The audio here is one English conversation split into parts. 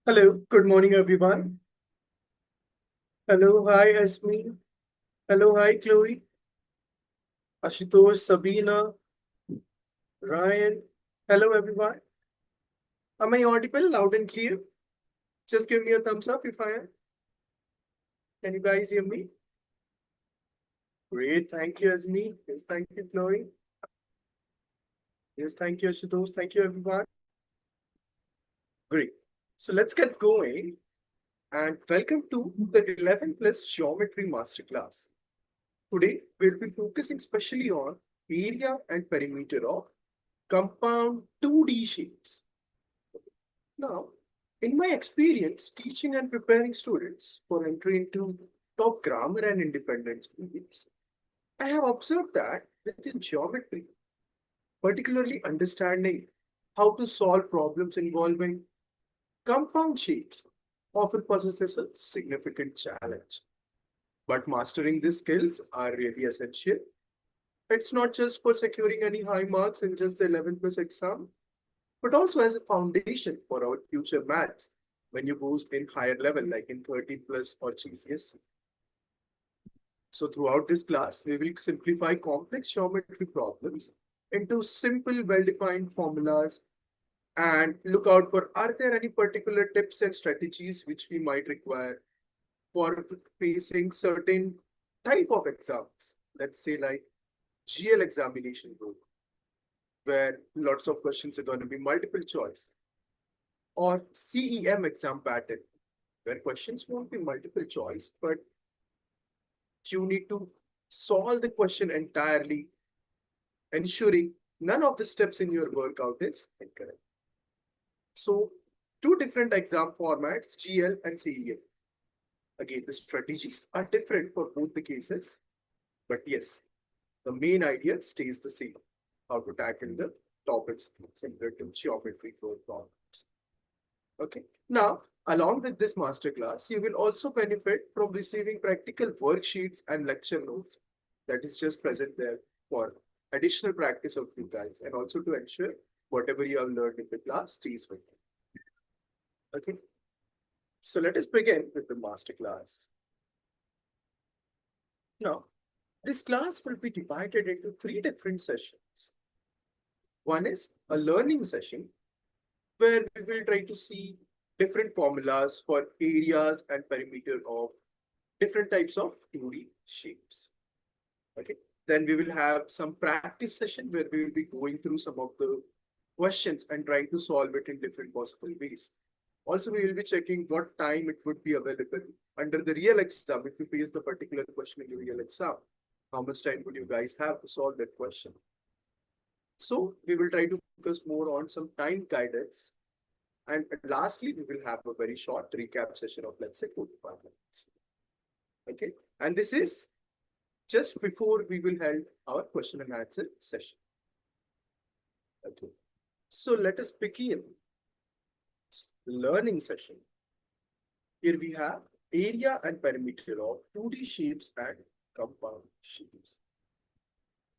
Hello, good morning, everyone. Hello, hi, Asmi. Hello, hi, Chloe. Ashutosh, Sabina, Ryan. Hello, everyone. Am I audible, loud and clear? Just give me a thumbs up if I am. Can you guys hear me? Great, thank you, Asmi. Yes, thank you, Chloe. Yes, thank you, Ashutosh. Thank you, everyone. Great. So let's get going and welcome to the 11 plus Geometry Masterclass. Today, we'll be focusing specially on area and perimeter of compound 2D shapes. Now, in my experience teaching and preparing students for entry into top grammar and independent schools, I have observed that within geometry, particularly understanding how to solve problems involving compound shapes often possesses a significant challenge. But mastering these skills are really essential. It's not just for securing any high marks in just the 11 plus exam, but also as a foundation for our future maths when you go in higher level, like in 13 plus or GCSE. So throughout this class, we will simplify complex geometry problems into simple, well-defined formulas and look out for are there any particular tips and strategies which we might require for facing certain type of exams. Let's say like GL examination group, where lots of questions are going to be multiple choice, or CEM exam pattern, where questions won't be multiple choice, but you need to solve the question entirely, ensuring none of the steps in your workout is incorrect. So, two different exam formats, GL and CEM. Again, the strategies are different for both the cases, but yes, the main idea stays the same, how to tackle the topics similar to geometry problems. Okay. Now, along with this masterclass, you will also benefit from receiving practical worksheets and lecture notes that is just present there for additional practice of you guys and also to ensure whatever you have learned in the class stays with you. Okay. So let us begin with the masterclass. Now, this class will be divided into three different sessions. One is a learning session where we will try to see different formulas for areas and perimeter of different types of 2D shapes. Okay. Then we will have some practice session where we will be going through some of the questions and trying to solve it in different possible ways. Also, we will be checking what time it would be available under the real exam. If you face the particular question in the real exam, how much time would you guys have to solve that question? So we will try to focus more on some time guidance. And lastly, we will have a very short recap session of, let's say, 45 minutes. Okay. And this is just before we will hold our question and answer session. Okay. So let us begin learning session. Here we have area and perimeter of 2D shapes and compound shapes.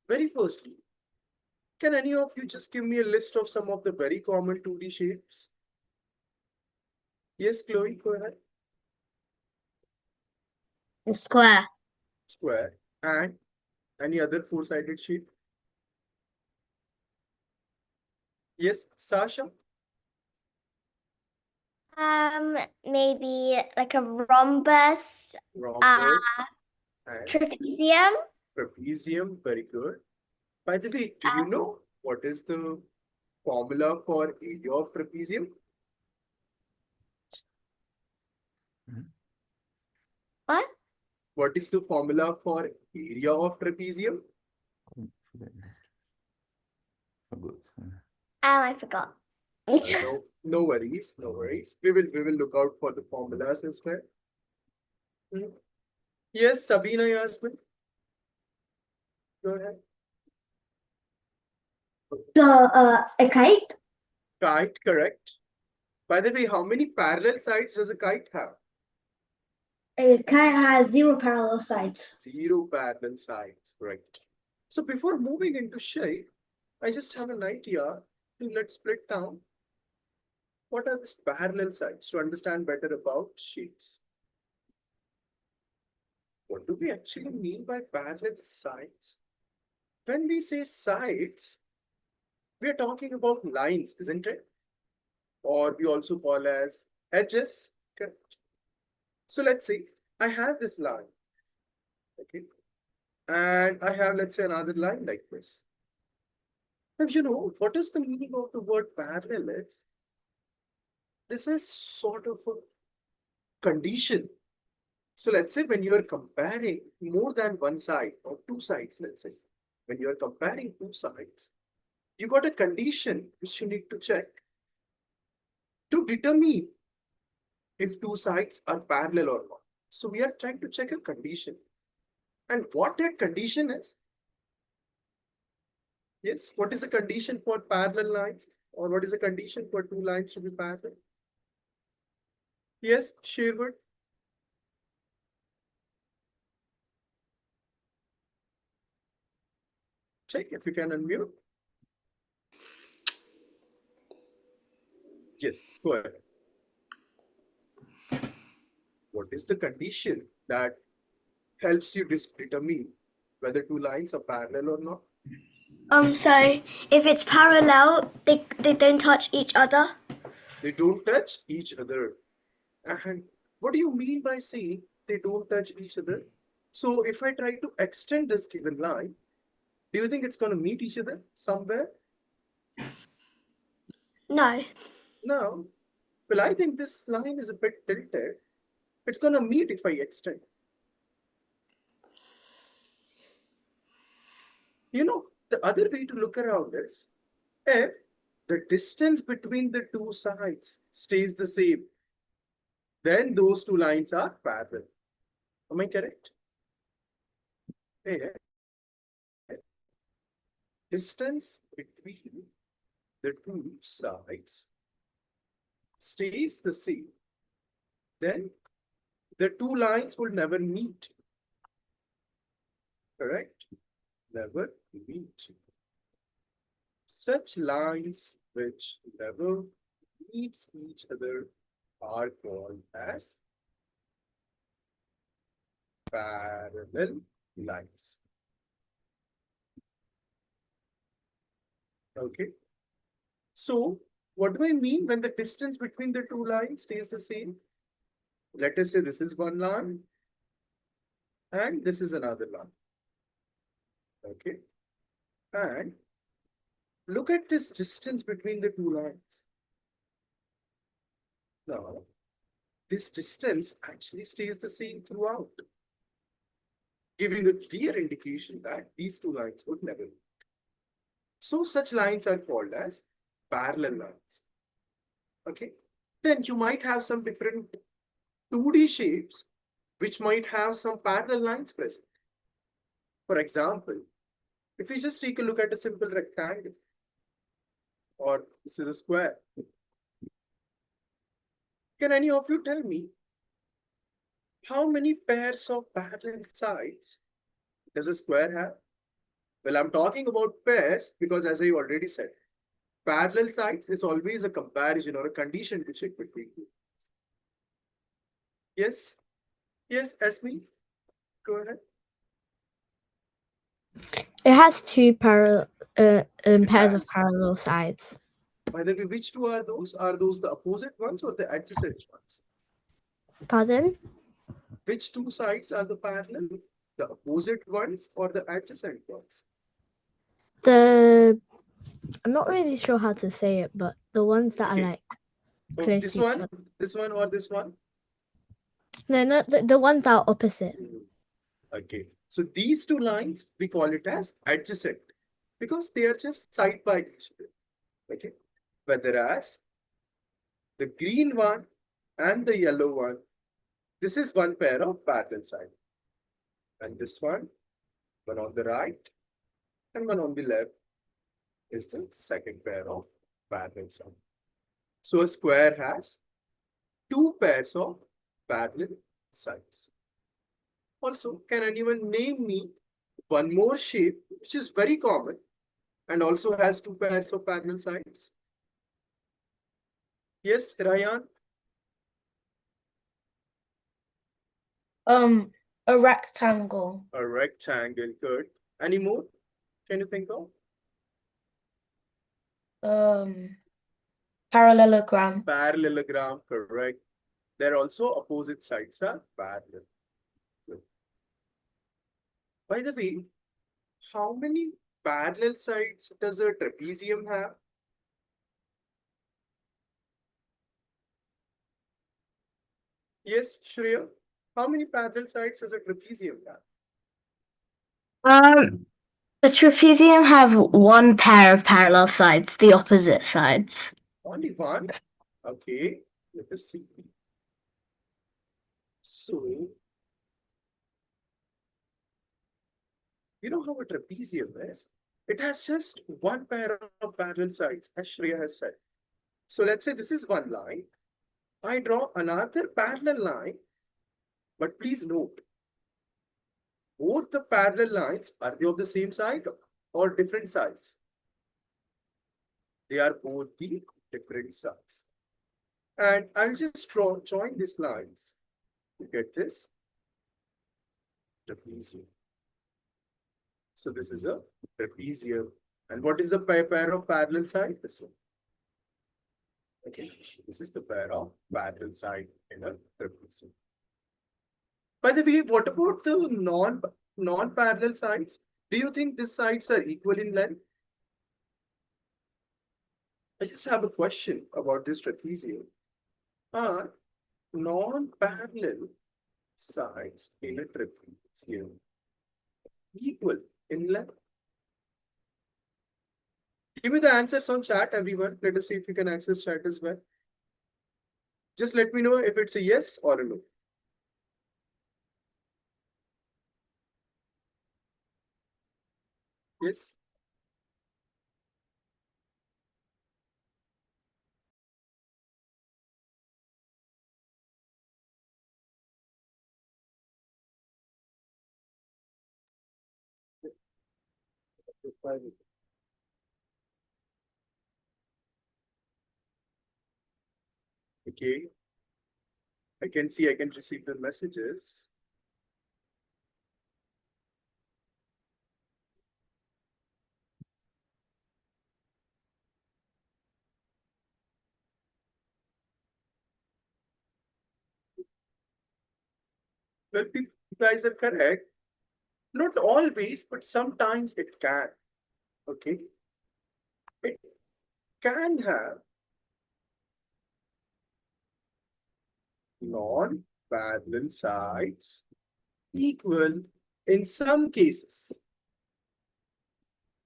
Very firstly, can any of you just give me a list of some of the very common 2D shapes? Yes, Chloe, go ahead. Square. Square. And any other four-sided shape? Yes, Sasha? Maybe like a rhombus, Rhombus and trapezium. trapezium. Very good. By the way, do you know what is the formula for area of trapezium? What? What is the formula for area of trapezium? I forgot. No, no worries, no worries. We will look out for the formulas as well. Hmm. Yes, Sabina Yasmin. Go ahead. So, a kite? Kite, correct. By the way, how many parallel sides does a kite have? A kite has 0 parallel sides. Zero parallel sides, right. So before moving into shape, I just have an idea to let's split down What are these parallel sides to understand better about shapes? What do we actually mean by parallel sides? When we say sides, we are talking about lines, isn't it? Or we also call as edges. Correct. So let's say I have this line, okay, and I have, let's say, another line like this. Now, what is the meaning of the word parallel is? This is sort of a condition. So let's say when you are comparing more than one side or two sides, let's say, when you are comparing two sides, you got a condition which you need to check to determine if two sides are parallel or not. So we are trying to check a condition. And what that condition is? Yes, what is the condition for parallel lines? Or what is the condition for two lines to be parallel? Yes, Sherwood. Check if you can unmute. Yes, go ahead. What is the condition that helps you determine whether two lines are parallel or not? So if it's parallel, they don't touch each other. They don't touch each other. And what do you mean by saying they don't touch each other? So if I try to extend this given line, do you think it's going to meet each other somewhere? No. No. Well, I think this line is a bit tilted. It's going to meet if I extend. The other way to look around is if the distance between the two sides stays the same, then those two lines are parallel. Am I correct? If distance between the two sides stays the same, then the two lines will never meet. Correct? Never meet. Such lines which never meets each other are called as parallel lines. Okay. So what do I mean when the distance between the two lines stays the same? Let us say this is one line and this is another line. Okay. And look at this distance between the two lines. Now, this distance actually stays the same throughout, giving a clear indication that these two lines would never meet. So such lines are called as parallel lines. Okay. Then you might have some different 2D shapes which might have some parallel lines present. For example, if we just take a look at a simple rectangle, or this is a square, can any of you tell me how many pairs of parallel sides does a square have? Well, I'm talking about pairs because, as I already said, parallel sides is always a comparison or a condition to check between two. Yes? Yes, Esme? Go ahead. It has two pairs of has. parallel sides. By the way, which two are those? Are those the opposite ones or the adjacent ones? Pardon? Which two sides are the parallel? The opposite ones or the adjacent ones? I'm not really sure how to say it, but the ones that Okay. are like Oh, close this to each one, other. this one, or this one? No, not the ones that are opposite. Okay. So these two lines, we call it as adjacent because they are just side by each other. Okay. Whereas the green one and the yellow one, this is one pair of parallel side. And this one on the right and one on the left, is the second pair of parallel side. So a square has two pairs of parallel sides. Also, can anyone name me one more shape which is very common and also has two pairs of parallel sides? Yes, Ryan? A rectangle. A rectangle, good. Any more? Can you think of? Parallelogram. Parallelogram, correct. They're also opposite sides are parallel. Good. By the way, how many parallel sides does a trapezium have? Yes, Shreya. How many parallel sides does a trapezium have? The trapezium have one pair of parallel sides, the opposite sides. Only one? Okay, let us see. So, you know how a trapezium is? It has just one pair of parallel sides, as Shreya has said. So let's say this is one line. I draw another parallel line, but please note, both the parallel lines, are they of the same side or different sides? They are both the different sides. And I'll just join these lines to get this trapezium. So this is a trapezium. And what is the pair of parallel side? This one. Okay, this is the pair of parallel side in a trapezium. By the way, what about the non-parallel sides? Do you think these sides are equal in length? I just have a question about this trapezium. Are non-parallel sides in a trapezium equal in length? Give me the answers on chat, everyone. Let us see if we can access chat as well. Just let me know if it's a yes or a no. Yes. Okay. I can see I can receive the messages. Well, you guys are correct. Not always, but sometimes it can. Okay. It can have non-parallel sides equal in some cases.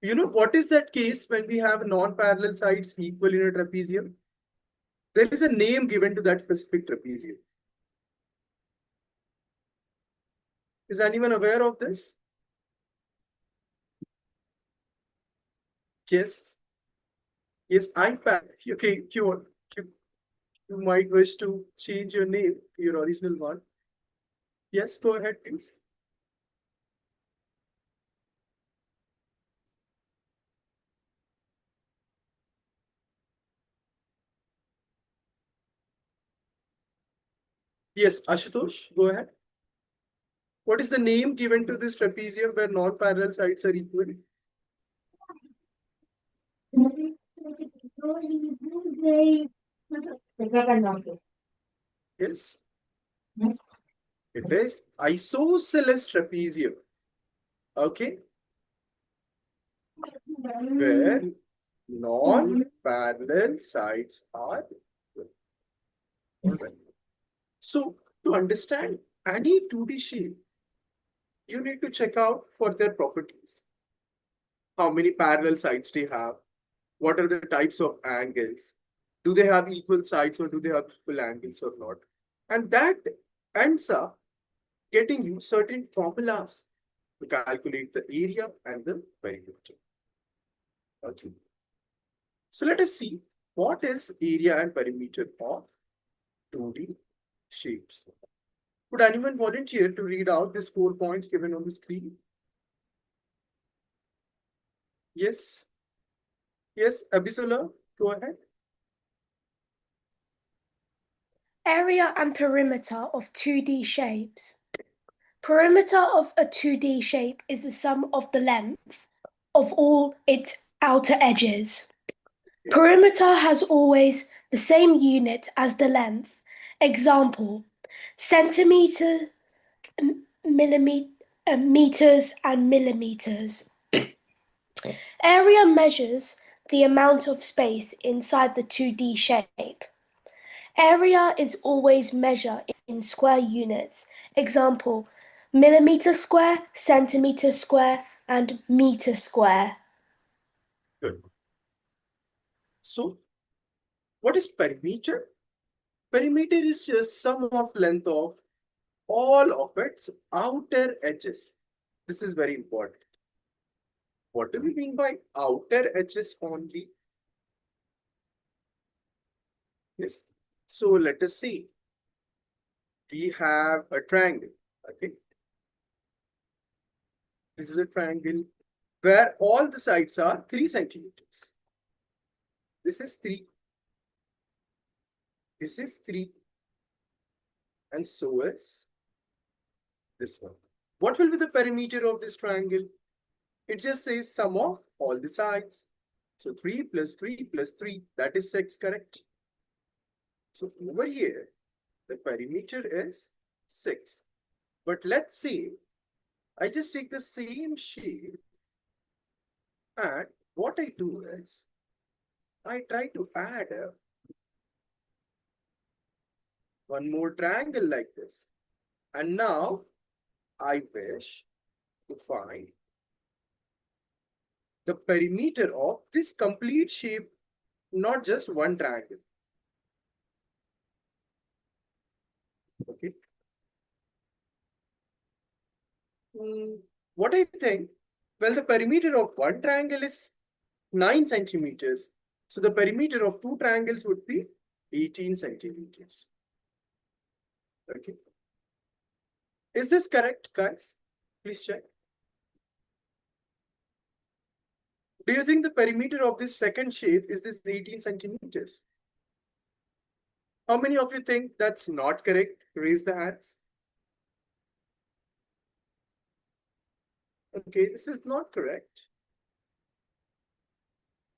You know what is that case when we have non-parallel sides equal in a trapezium? There is a name given to that specific trapezium. Is anyone aware of this? Yes. Yes, iPad. Okay, you might wish to change your name to your original one. Yes, go ahead, please. Yes, Ashutosh, go ahead. What is the name given to this trapezium where non-parallel sides are equal? Yes, it is isosceles trapezium. Okay, where non-parallel sides are equal. All right. So to understand any 2D shape, you need to check out for their properties. How many parallel sides they have? What are the types of angles? Do they have equal sides or do they have equal angles or not? And that ends up getting you certain formulas to calculate the area and the perimeter. Okay. So let us see what is area and perimeter of 2D shapes. Would anyone volunteer to read out these 4 points given on the screen? Yes. Yes, Abisola, go ahead. Area and perimeter of 2D shapes. Perimeter of a 2D shape is the sum of the length of all its outer edges. Perimeter has always the same unit as the length. Example, centimeter, meters and millimeters. Area measures the amount of space inside the 2D shape. Area is always measured in square units. Example, millimeter square, centimeter square, and meter square. Good. So, what is perimeter? Perimeter is just sum of length of all of its outer edges. This is very important. What do we mean by outer edges only? Yes. So let us see. We have a triangle. Okay. This is a triangle where all the sides are 3 centimeters. This is 3. This is 3. And so is this one. What will be the perimeter of this triangle? It just says sum of all the sides. So 3 plus 3 plus 3, that is 6, correct? So over here, the perimeter is 6. But let's say I just take the same shape and what I do is I try to add one more triangle like this. And now I wish to find the perimeter of this complete shape, not just one triangle. Okay. What I think, well, the perimeter of one triangle is 9 centimeters. So the perimeter of 2 triangles would be 18 centimeters. Okay. Is this correct, guys? Please check. Do you think the perimeter of this second shape is this 18 centimeters? How many of you think that's not correct? Raise the hands. Okay, this is not correct.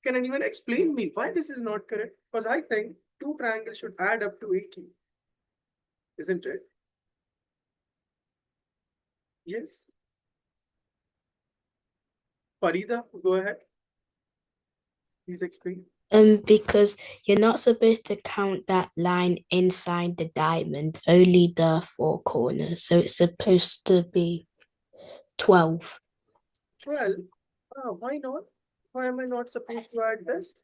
Can anyone explain me why this is not correct? Because I think 2 triangles should add up to 18. Isn't it? Yes. Farida, go ahead. Please explain. Because you're not supposed to count that line inside the diamond, only the 4 corners. So it's supposed to be 12. 12. Why not? Why am I not supposed to add this?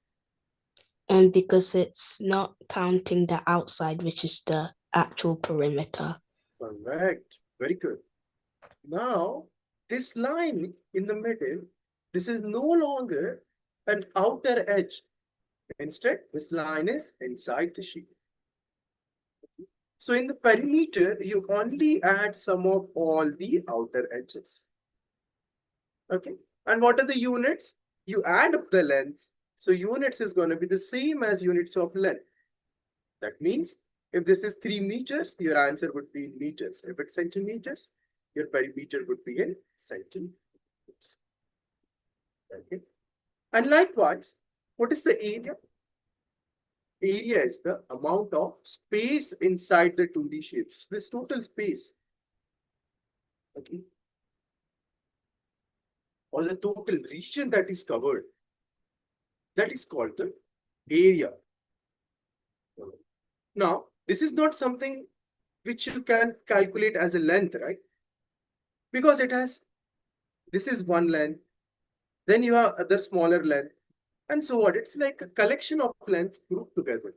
Because it's not counting the outside, which is the actual perimeter. Correct. Very good. Now, this line in the middle, this is no longer an outer edge. Instead, this line is inside the sheet. So in the perimeter, you only add sum of all the outer edges. Okay. And what are the units? You add up the lengths. So units is going to be the same as units of length. That means if this is 3 meters, your answer would be in meters. If it's centimeters, your perimeter would be in centimeters. Okay. And likewise, what is the area? Area is the amount of space inside the 2D shapes. This total space. Okay. Or the total region that is covered. That is called the area. Now, this is not something which you can calculate as a length, right? Because it has, this is one length, then you have other smaller length, and so on. It's like a collection of lengths grouped together.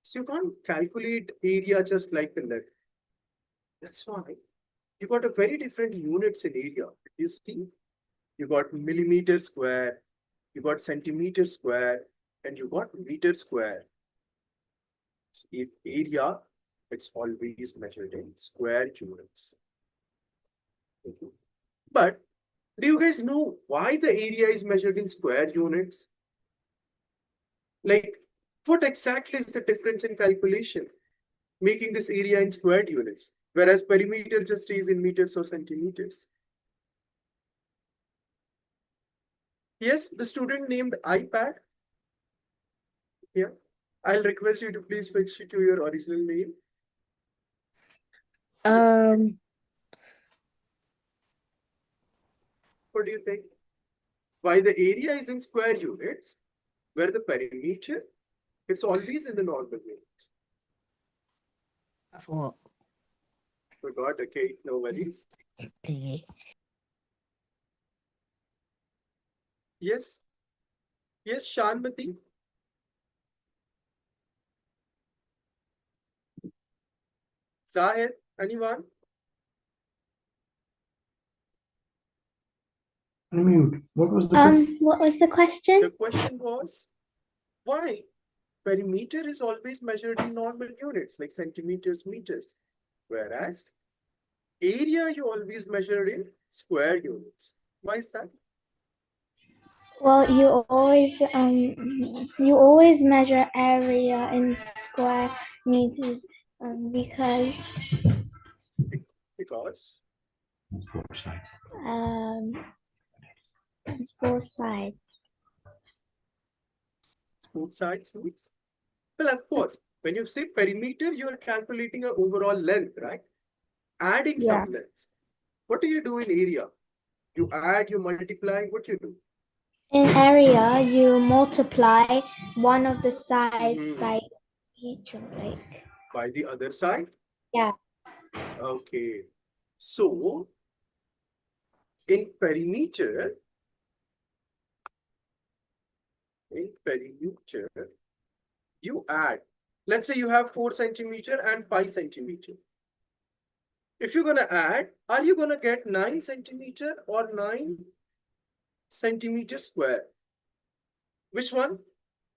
So you can't calculate area just like the length. That's why you got a very different units in area. You see, you got millimeter square, you got centimeter square, and you got meter square. So in area, it's always measured in square units. Okay. But do you guys know why the area is measured in square units? Like, what exactly is the difference in calculation? making this area in squared units, whereas perimeter just stays in meters or centimeters. Yes, the student named iPad. Yeah, I'll request you to please switch to your original name. What do you think? Why the area is in square units, where the perimeter, it's always in the normal units. I forgot. Forgot, okay, no worries. Yes. Yes, Shanmati. Zahid, anyone? Unmute. What was the question? What was the question? The question was, why perimeter is always measured in normal units like centimeters, meters, whereas area you always measure in square units. Why is that? Well, you always measure area in square meters because Because it's both sides. both sides means. Well, of course, when you say perimeter, you are calculating an overall length, right? Adding some lengths. What do you do in area? You add, you multiply, what you do? In area, you multiply one of the sides by each of like. By the other side? Yeah. Okay. So, in perimeter, you add. Let's say you have 4 centimeter and 5 centimeter. If you're going to add, are you going to get 9 centimeter or 9 centimeter square? Which one?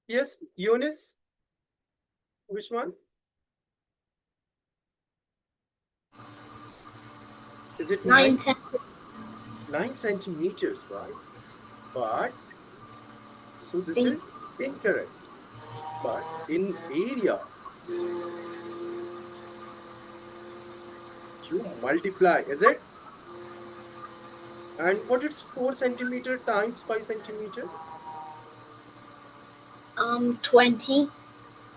Yes, Eunice? Which one? Is it 9 centimeters, right? But, so this is incorrect. But in area, you multiply, is it? And what is 4 centimeter times 5 centimeter? 20.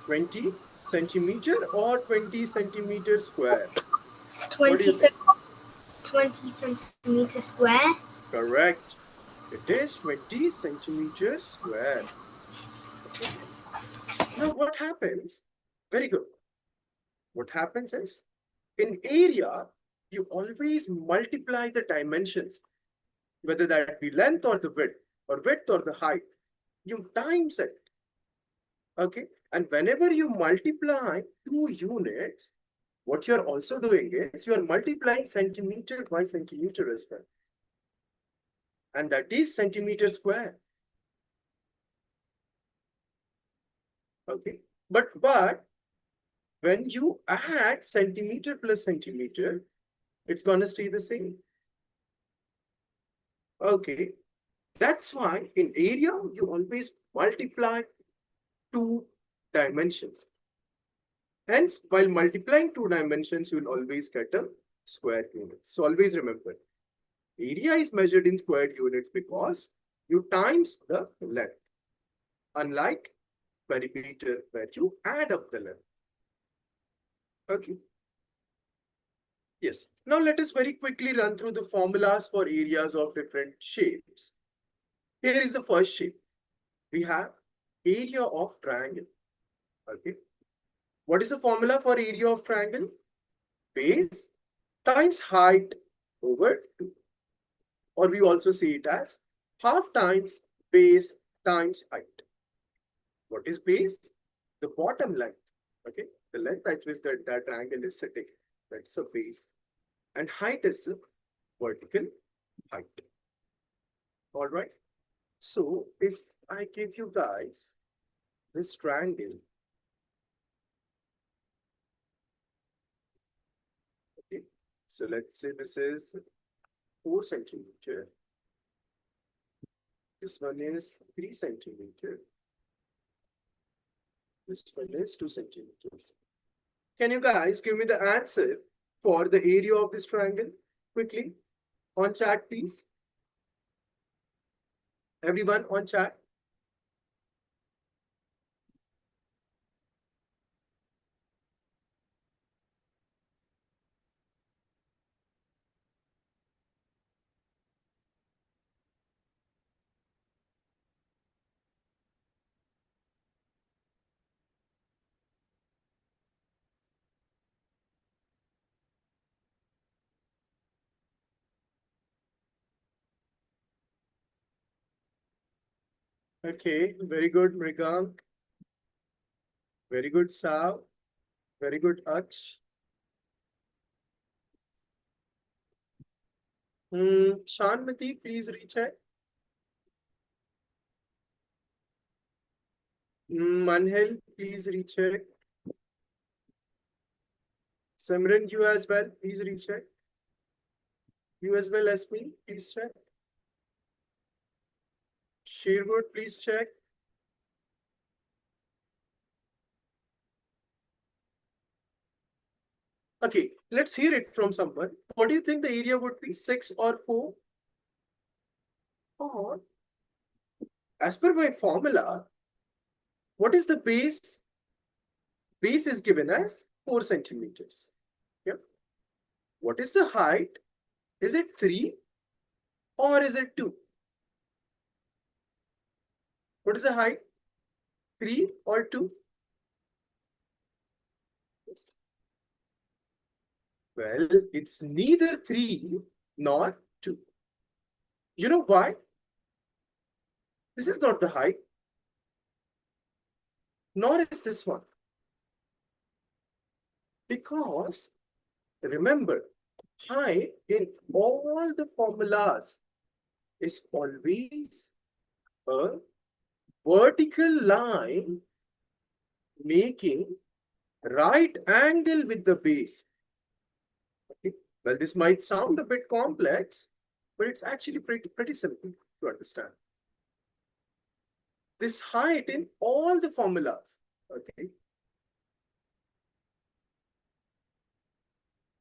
20 centimeter or 20 centimeter square? 20, 20 centimeter square. Correct. It is 20 centimeters square. Okay. Now what happens? Very good. What happens is, in area, you always multiply the dimensions, whether that be length or the width or the height. You times it. Okay. And whenever you multiply 2 units, what you're also doing is you're multiplying centimeter by centimeter as well. And that is centimeter square. Okay. But when you add centimeter plus centimeter, it's going to stay the same. Okay. That's why in area, you always multiply 2 dimensions. Hence, while multiplying 2 dimensions, you'll always get a square unit. So always remember, area is measured in squared units because you times the length. Unlike perimeter, where you add up the length. Okay. Yes. Now let us very quickly run through the formulas for areas of different shapes. Here is the first shape. We have area of triangle. Okay. What is the formula for area of triangle? Base times height over 2. Or we also see it as half times base times height. What is base? The bottom length. Okay. The length at which that triangle is sitting. That's the base. And height is the vertical height. All right. So if I give you guys this triangle, okay, so let's say this is 4 centimeter. This one is 3 centimeter. This one is 2 centimeters. Can you guys give me the answer for the area of this triangle quickly on chat, please? Everyone on chat. Okay, very good, Mrigank. Very good, Sav. Very good, Aksh. Shanmati, please recheck. Manhil, please recheck. Simran, you as well, please recheck. You as well as me, please check. Sherwood, please check. Okay, let's hear it from someone. What do you think the area would be, 6 or 4? Or, as per my formula, what is the base? Base is given as 4 centimeters. Yeah. What is the height? Is it 3 or is it 2? What is the height? 3 or 2? Yes. Well, it's neither 3 nor 2. You know why? This is not the height, nor is this one. Because remember, height in all the formulas is always a vertical line making right angle with the base. Okay. Well, this might sound a bit complex, but it's actually pretty simple to understand. This height in all the formulas, okay,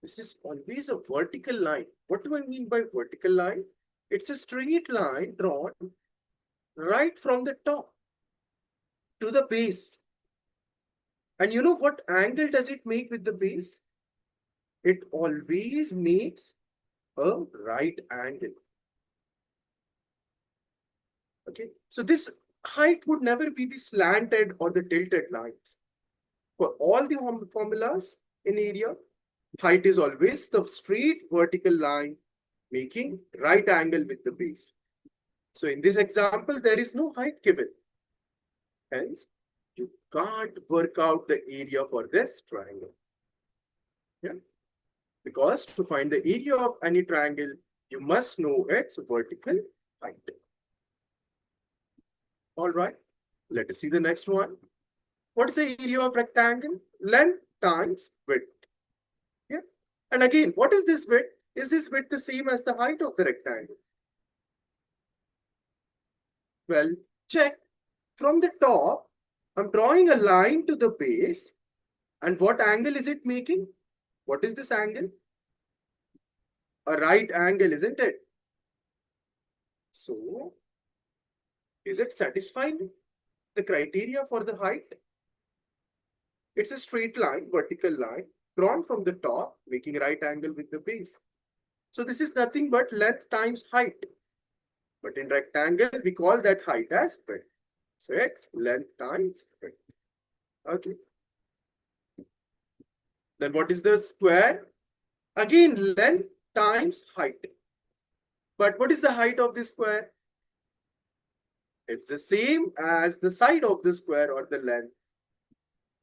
this is always a vertical line. What do I mean by vertical line? It's a straight line drawn right from the top to the base. And you know what angle does it make with the base? It always makes a right angle. Okay, so this height would never be the slanted or the tilted lines. For all the formulas in area, height is always the straight vertical line making right angle with the base. So in this example, there is no height given. Hence, you can't work out the area for this triangle. Yeah. Because to find the area of any triangle, you must know its vertical height. All right, let us see the next one. What is the area of rectangle? Length times width. Yeah. And again, what is this width? Is this width the same as the height of the rectangle? Well, check. From the top, I'm drawing a line to the base. And what angle is it making? What is this angle? A right angle, isn't it? So, is it satisfying the criteria for the height? It's a straight line, vertical line, drawn from the top, making right angle with the base. So this is nothing but length times height. But in rectangle, we call that height as width. So it's length times width. Okay. Then what is the square? Again, length times height. But what is the height of this square? It's the same as the side of the square or the length.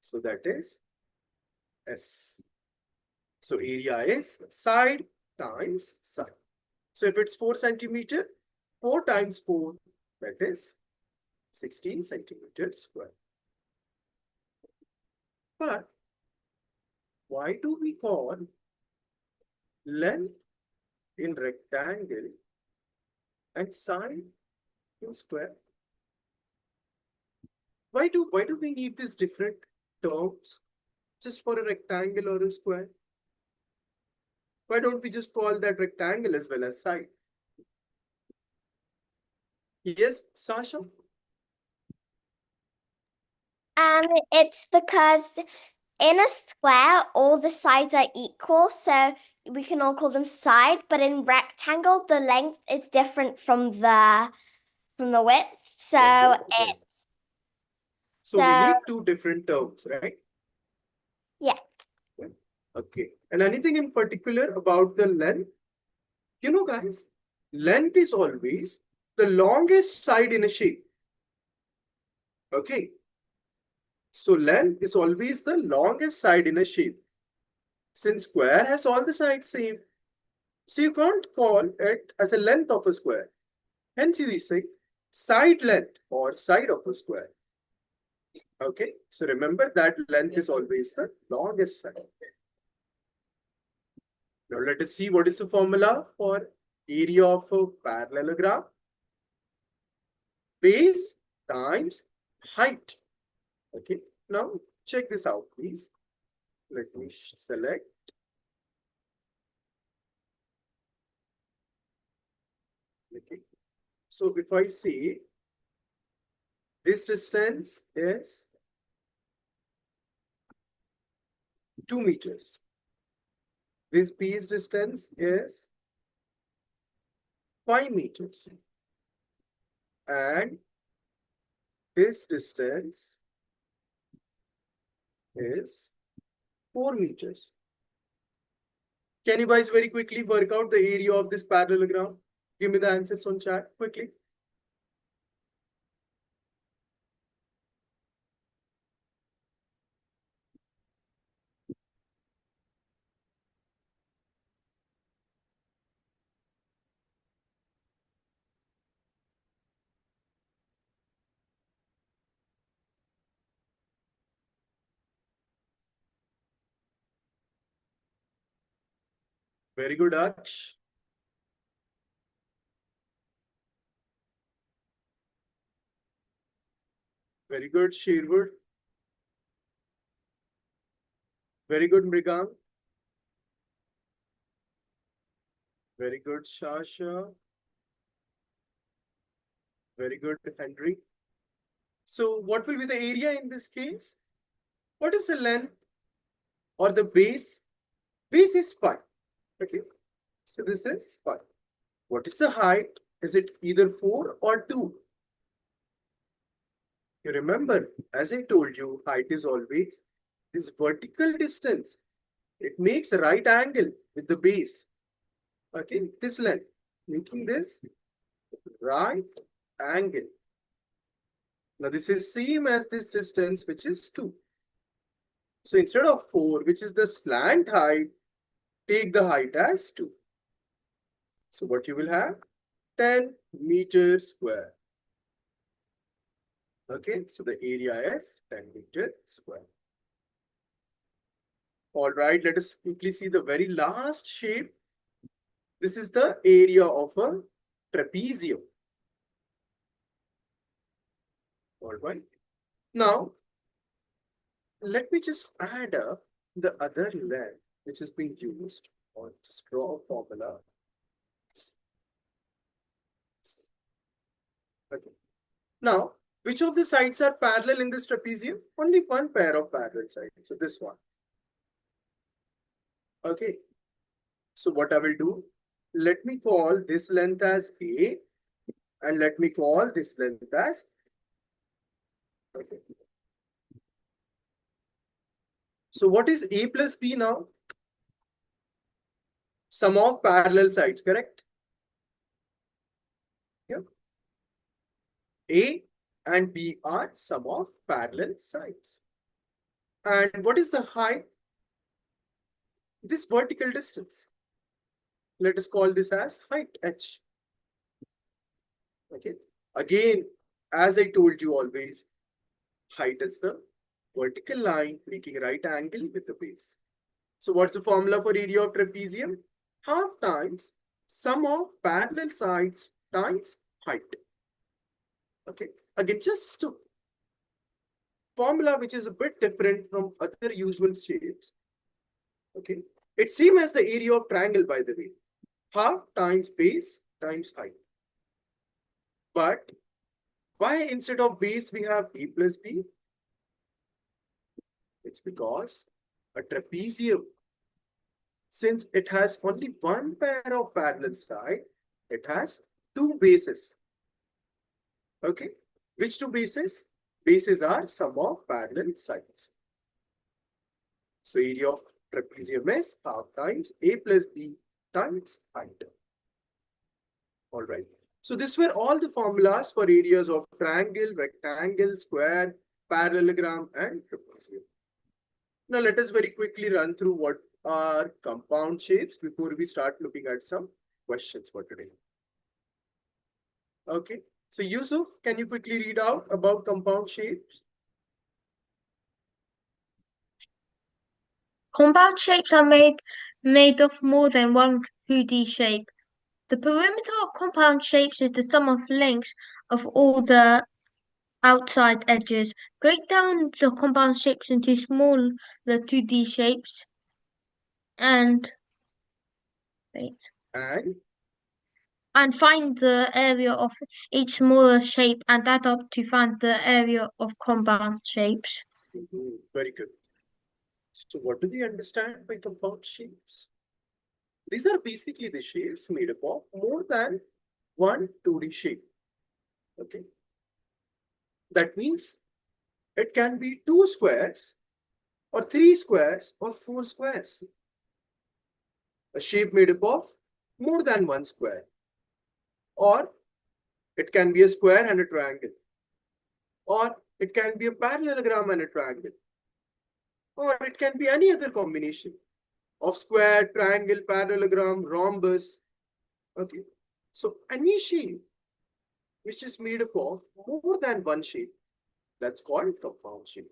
So that is S. So area is side times side. So if it's 4 centimeter, 4 times 4, that is 16 centimeters square. But why do we call length in rectangle and side in square? Why do we need these different terms? just for a rectangle or a square? Why don't we just call that rectangle as well as side? Yes, Sasha? It's because in a square, all the sides are equal, so we can all call them side. But in rectangle, the length is different from the width, so Okay. it's So we need two different terms, right? yeah. Okay. And anything in particular about the length? You know, guys, length is always the longest side in a shape. Okay. So length is always the longest side in a shape. Since square has all the sides same, so you can't call it as a length of a square. Hence you say side length or side of a square. Okay, so remember that length is always the longest side. Now let us see what is the formula for area of a parallelogram. Base times height. Okay, now check this out, please. Let me select. Okay, so if I say this distance is 2 meters. This base distance is 5 meters. And this distance is 4 meters. Can you guys very quickly work out the area of this parallelogram? Give me the answers on chat quickly. Very good, Aksh. Very good, Sherwood. Very good, Mrigang. Very good, Shasha. Very good, Henry. So what will be the area in this case? What is the length or the base? Base is 5. Okay, so this is 5. What is the height? Is it either 4 or 2? You remember, as I told you, height is always this vertical distance. It makes a right angle with the base. Okay, this length, making this right angle. Now this is same as this distance, which is 2. So instead of 4, which is the slant height, take the height as 2. So what you will have? 10 meters square. Okay, so the area is 10 meters square. All right, let us quickly see the very last shape. This is the area of a trapezium. All right. Now, let me just add up the other length which is being used, or just draw a formula. Okay. Now, which of the sides are parallel in this trapezium? Only one pair of parallel sides. So this one. Okay. So what I will do, let me call this length as A and let me call this length as okay. So what is A plus B now? Sum of parallel sides, correct? Yeah. A and B are sum of parallel sides. And what is the height? This vertical distance. Let us call this as height h. Okay. Again, as I told you always, height is the vertical line making right angle with the base. So what's the formula for area of trapezium? Half times sum of parallel sides times height. Okay. Again, just to formula which is a bit different from other usual shapes. Okay, it's same as the area of triangle, by the way. Half times base times height. But why instead of base we have a plus b? It's because a trapezium, since it has only one pair of parallel sides, it has two bases. Okay, which two bases? Bases are sum of parallel sides. So area of trapezium is half times a plus b times height. All right. So these were all the formulas for areas of triangle, rectangle, square, parallelogram, and trapezium. Now let us very quickly run through what are compound shapes before we start looking at some questions for today. Okay. So Yusuf, can you quickly read out about compound shapes? Compound shapes are made of more than one 2D shape. The perimeter of compound shapes is the sum of lengths of all the outside edges. Break down the compound shapes into smaller 2D shapes and find the area of each smaller shape and add up to find the area of compound shapes. Very good. So what do we understand by compound shapes? These are basically the shapes made up of more than one 2D shape. Okay. That means it can be 2 squares or 3 squares or 4 squares. A shape made up of more than one square. Or it can be a square and a triangle. Or it can be a parallelogram and a triangle. Or it can be any other combination of square, triangle, parallelogram, rhombus. Okay. So any shape which is made up of more than one shape, that's called compound shape.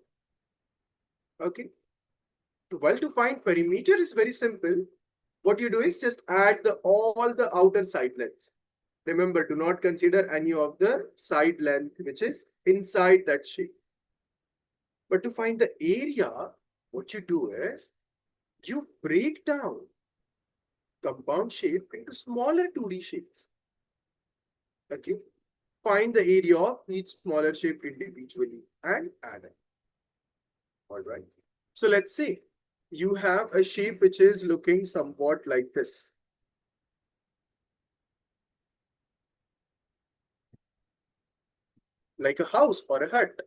Okay. Well, to find perimeter is very simple. What you do is just add all the outer side lengths. Remember, do not consider any of the side length which is inside that shape. But to find the area, what you do is you break down compound shape into smaller 2D shapes. Okay. Find the area of each smaller shape individually and add it. All right. So let's say you have a shape which is looking somewhat like this. Like a house or a hut.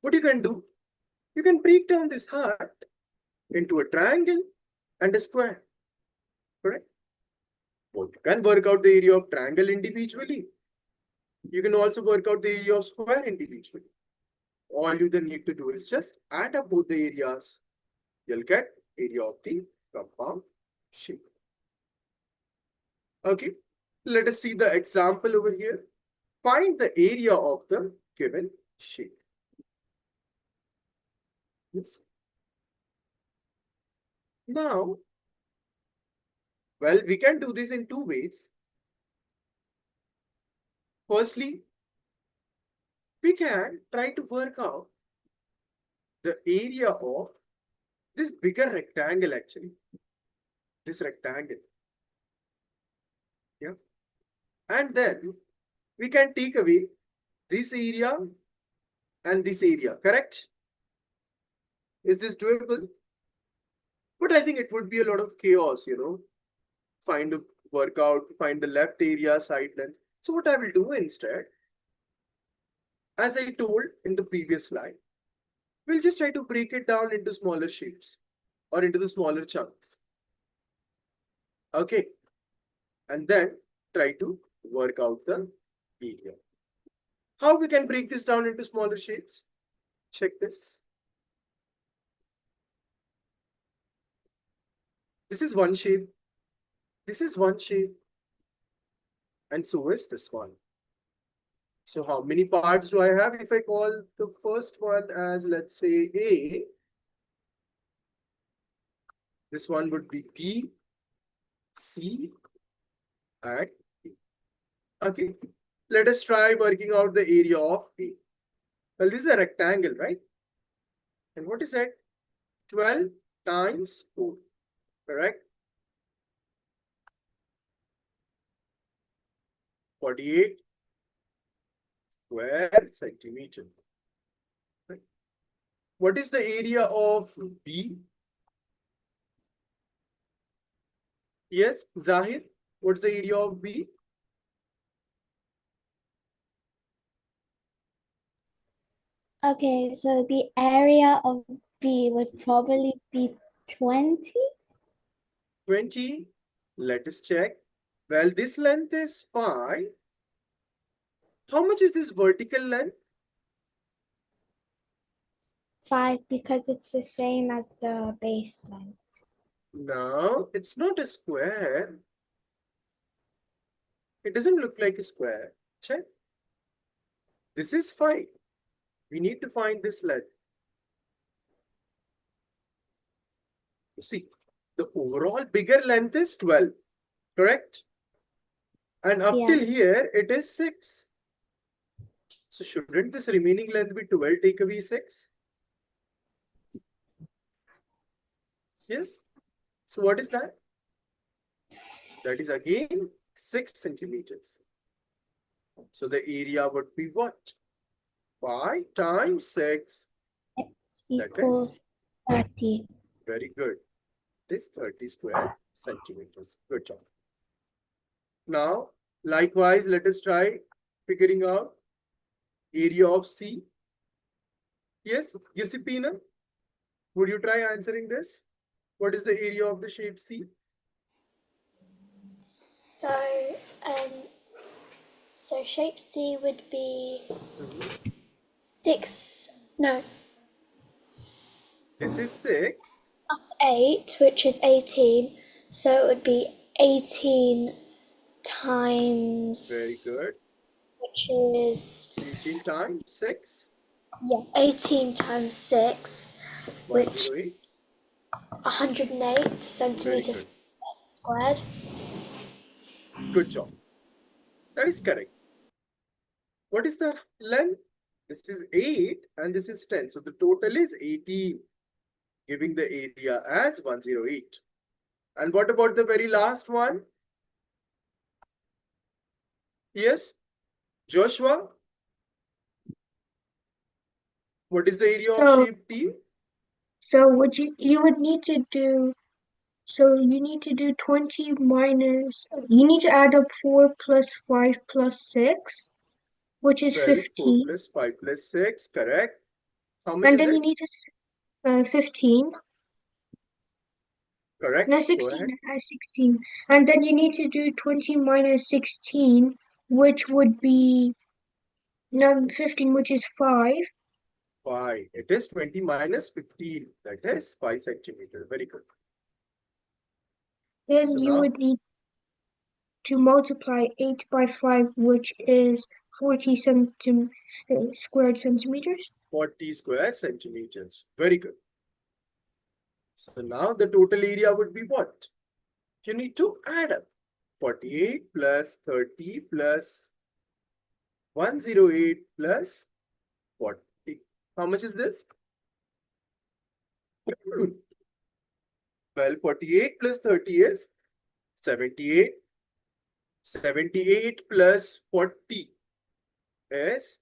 What you can do? You can break down this hut into a triangle and a square. Correct? Well, you can work out the area of triangle individually. You can also work out the area of square individually. All you then need to do is just add up both the areas. You'll get area of the compound shape. Okay, let us see the example over here. Find the area of the given shape. Yes. Now, well, we can do this in two ways. Firstly, we can try to work out the area of this bigger rectangle actually. This rectangle. Yeah. And then we can take away this area and this area, correct? Is this doable? But I think it would be a lot of chaos, find a workout, find the left area, side length. So what I will do instead, as I told in the previous slide, we'll just try to break it down into smaller shapes or into the smaller chunks. Okay. And then try to work out the area. How we can break this down into smaller shapes? Check this. This is one shape. This is one shape. And so is this one. So how many parts do I have? If I call the first one as, let's say, A, this one would be B, C, and D. Okay. Let us try working out the area of A. Well, this is a rectangle, right? And what is it? 12 times 4, correct? 48 square centimeter. Right? What is the area of B? Yes, Zahir, what's the area of B? Okay, so the area of B would probably be 20. 20. Let us check. Well, this length is 5. How much is this vertical length? 5 because it's the same as the base length. No, it's not a square. It doesn't look like a square. Check. This is 5. We need to find this length. You see, the overall bigger length is 12, correct? And up Yeah. till here, it is 6. So shouldn't this remaining length be 12 take away 6? Yes. So what is that? That is again 6 centimeters. So the area would be what? 5 times 6. That Equals is 30. very good. It is 30 square centimeters. Good job. Now, likewise, let us try figuring out area of C. Yes, Yusipina, would you try answering this? What is the area of the shape C? So, um, so shape C would be 6, no, This is 6. plus 8, which is 18. So it would be 18 times, Very good. which is, 18 times 6. yeah, 18 times 6, which 108. 108 Very centimeters good. squared. Good job. That is correct. What is the length? This is 8 and this is 10. So the total is 18, giving the area as 108. And what about the very last one? Yes, Joshua, what is the area of So, shape D? so would you would need to do, so you need to do 20 minus, you need to add up 4 plus 5 plus 6, which is 12, 4 15. plus 5 plus 6, correct. How much And is then you it? need to, 15. Correct. No, Go 16, ahead. 16. And then you need to do 20 minus 16, which would be, no, 15, which is 5. 5. It is 20 minus 15. That is 5 centimeters. Very good. Then So you now would need to multiply 8 by 5, which is 40 squared centimeters. 40 square centimeters. Very good. So now the total area would be what? You need to add up. 48 plus 30 plus 108 plus 40. How much is this? Well, 48 plus 30 is 78. 78 plus 40 is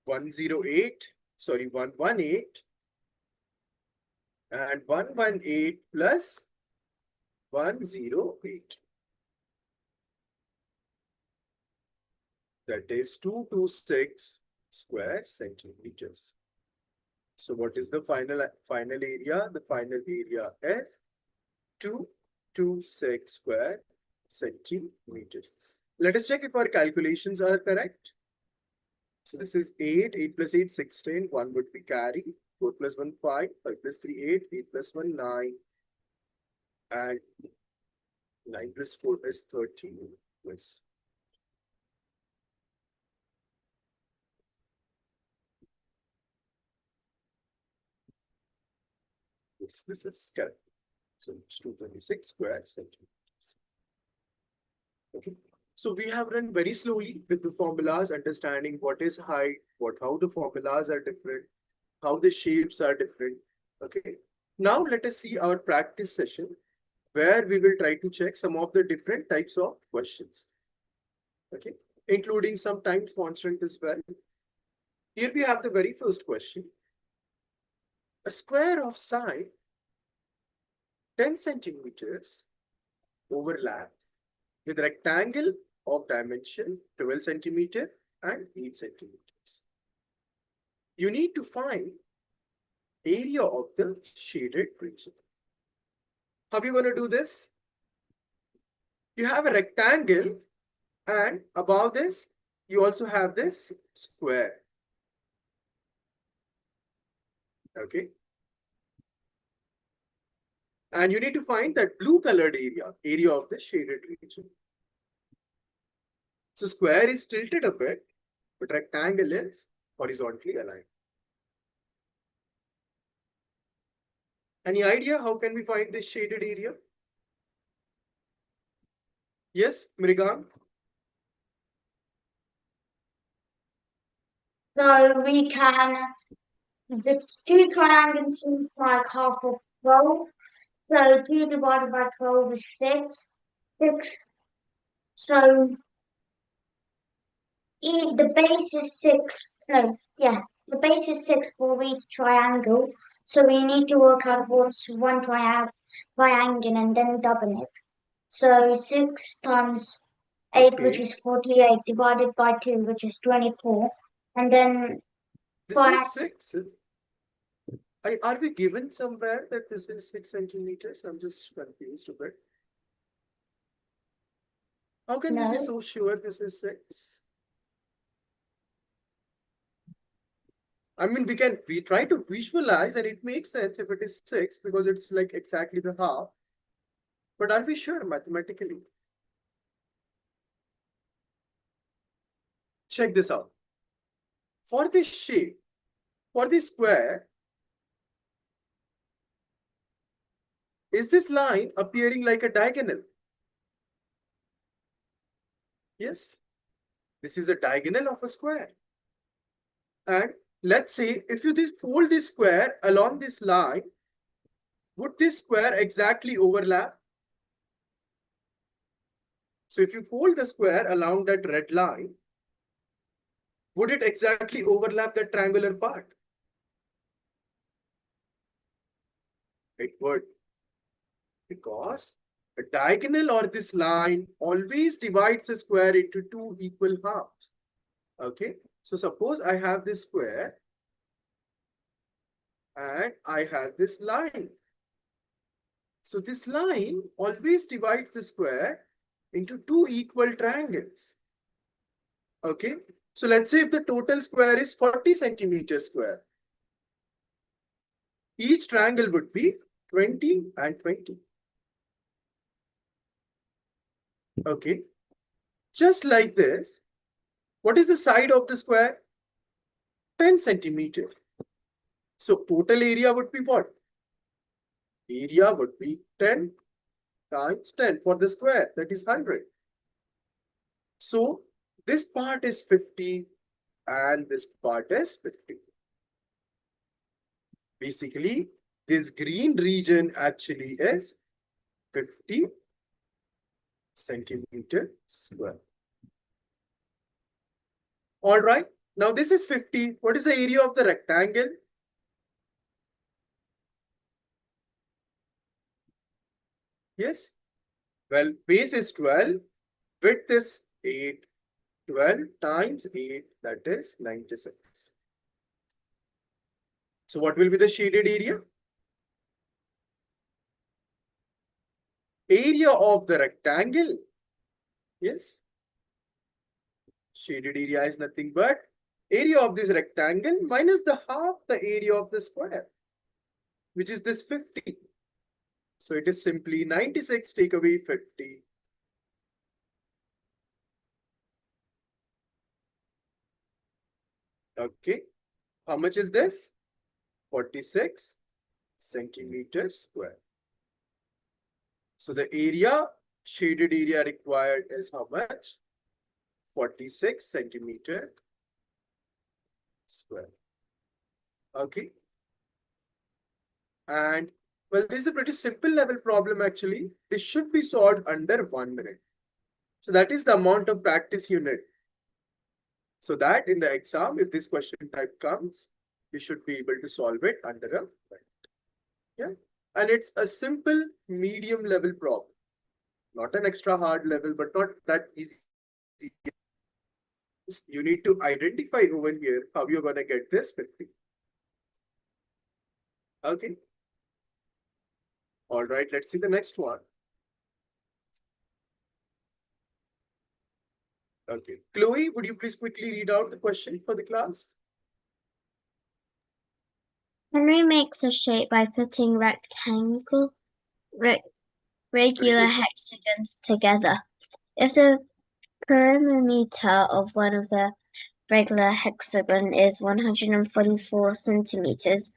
108. Sorry, 118. And 118 plus 108. That is 226 square centimeters. So what is the final area? The final area is 226 square centimeters. Let us check if our calculations are correct. So this is 8, 8 plus 8, 16, 1 would be carry, 4 plus 1, 5, 5 plus 3, 8, 8 plus 1, 9, and 9 plus 4 is 13. Yes. Yes, this is correct. So it's 226 square centimeters. Okay. So we have run very slowly with the formulas, understanding what is height, how the formulas are different, how the shapes are different. Okay. Now let us see our practice session where we will try to check some of the different types of questions. Okay. Including some times constant as well. Here we have the very first question. A square of side 10 centimeters overlap with rectangle of dimension 12 centimeter and 8 centimeters. You need to find area of the shaded region. How are you going to do this? You have a rectangle and above this, you also have this square. Okay. And you need to find that blue colored area of the shaded region. So square is tilted a bit, but rectangle is horizontally aligned. Any idea how can we find this shaded area? Yes, Mrigan? So we can, the two triangles seems like half of 12. So 2 divided by 12 is 6. 6. So the base is 6. No, yeah, the base is 6 for each triangle. So we need to work out what's one triangle and then double it. So 6 times 8, which is 48, divided by 2, which is 24. And then this is 6. Are we given somewhere that this is 6 centimeters? I'm just confused a bit. How can we be so sure this is 6? I mean, we try to visualize and it makes sense if it is 6 because it's like exactly the half. But are we sure mathematically? Check this out. For this shape, for this square, is this line appearing like a diagonal? Yes. This is a diagonal of a square. And let's say if you fold this square along this line, would this square exactly overlap? So if you fold the square along that red line, would it exactly overlap the triangular part? It would. Because a diagonal or this line always divides a square into two equal halves. Okay. So suppose I have this square and I have this line. So this line always divides the square into two equal triangles. Okay. So let's say if the total square is 40 centimeters square, each triangle would be 20 and 20. Okay. Just like this, what is the side of the square? 10 centimeter. So total area would be what? Area would be 10 times 10 for the square, that is 100. So this part is 50 and this part is 50. Basically, this green region actually is 50 centimeter square. All right. Now this is 50. What is the area of the rectangle? Yes. Well, base is 12. Width is 8. 12 times 8, that is 96. So what will be the shaded area? Area of the rectangle. Yes. Shaded area is nothing but area of this rectangle minus the half the area of the square, which is this 50. So it is simply 96 take away 50. Okay. How much is this? 46 centimeters square. So the area, shaded area required is how much? 46 centimeter square. Okay. And well, this is a pretty simple level problem actually. This should be solved under 1 minute. So that is the amount of practice you need. So that in the exam, if this question type comes, you should be able to solve it under a minute. Yeah. And it's a simple medium level problem. Not an extra hard level, but not that easy. You need to identify over here how you're going to get this 50. Okay. All right, let's see the next one. Okay. Chloe, would you please quickly read out the question for the class? Henry makes a shape by putting regular hexagons together. If the perimeter of one of the regular hexagon is 144 centimeters,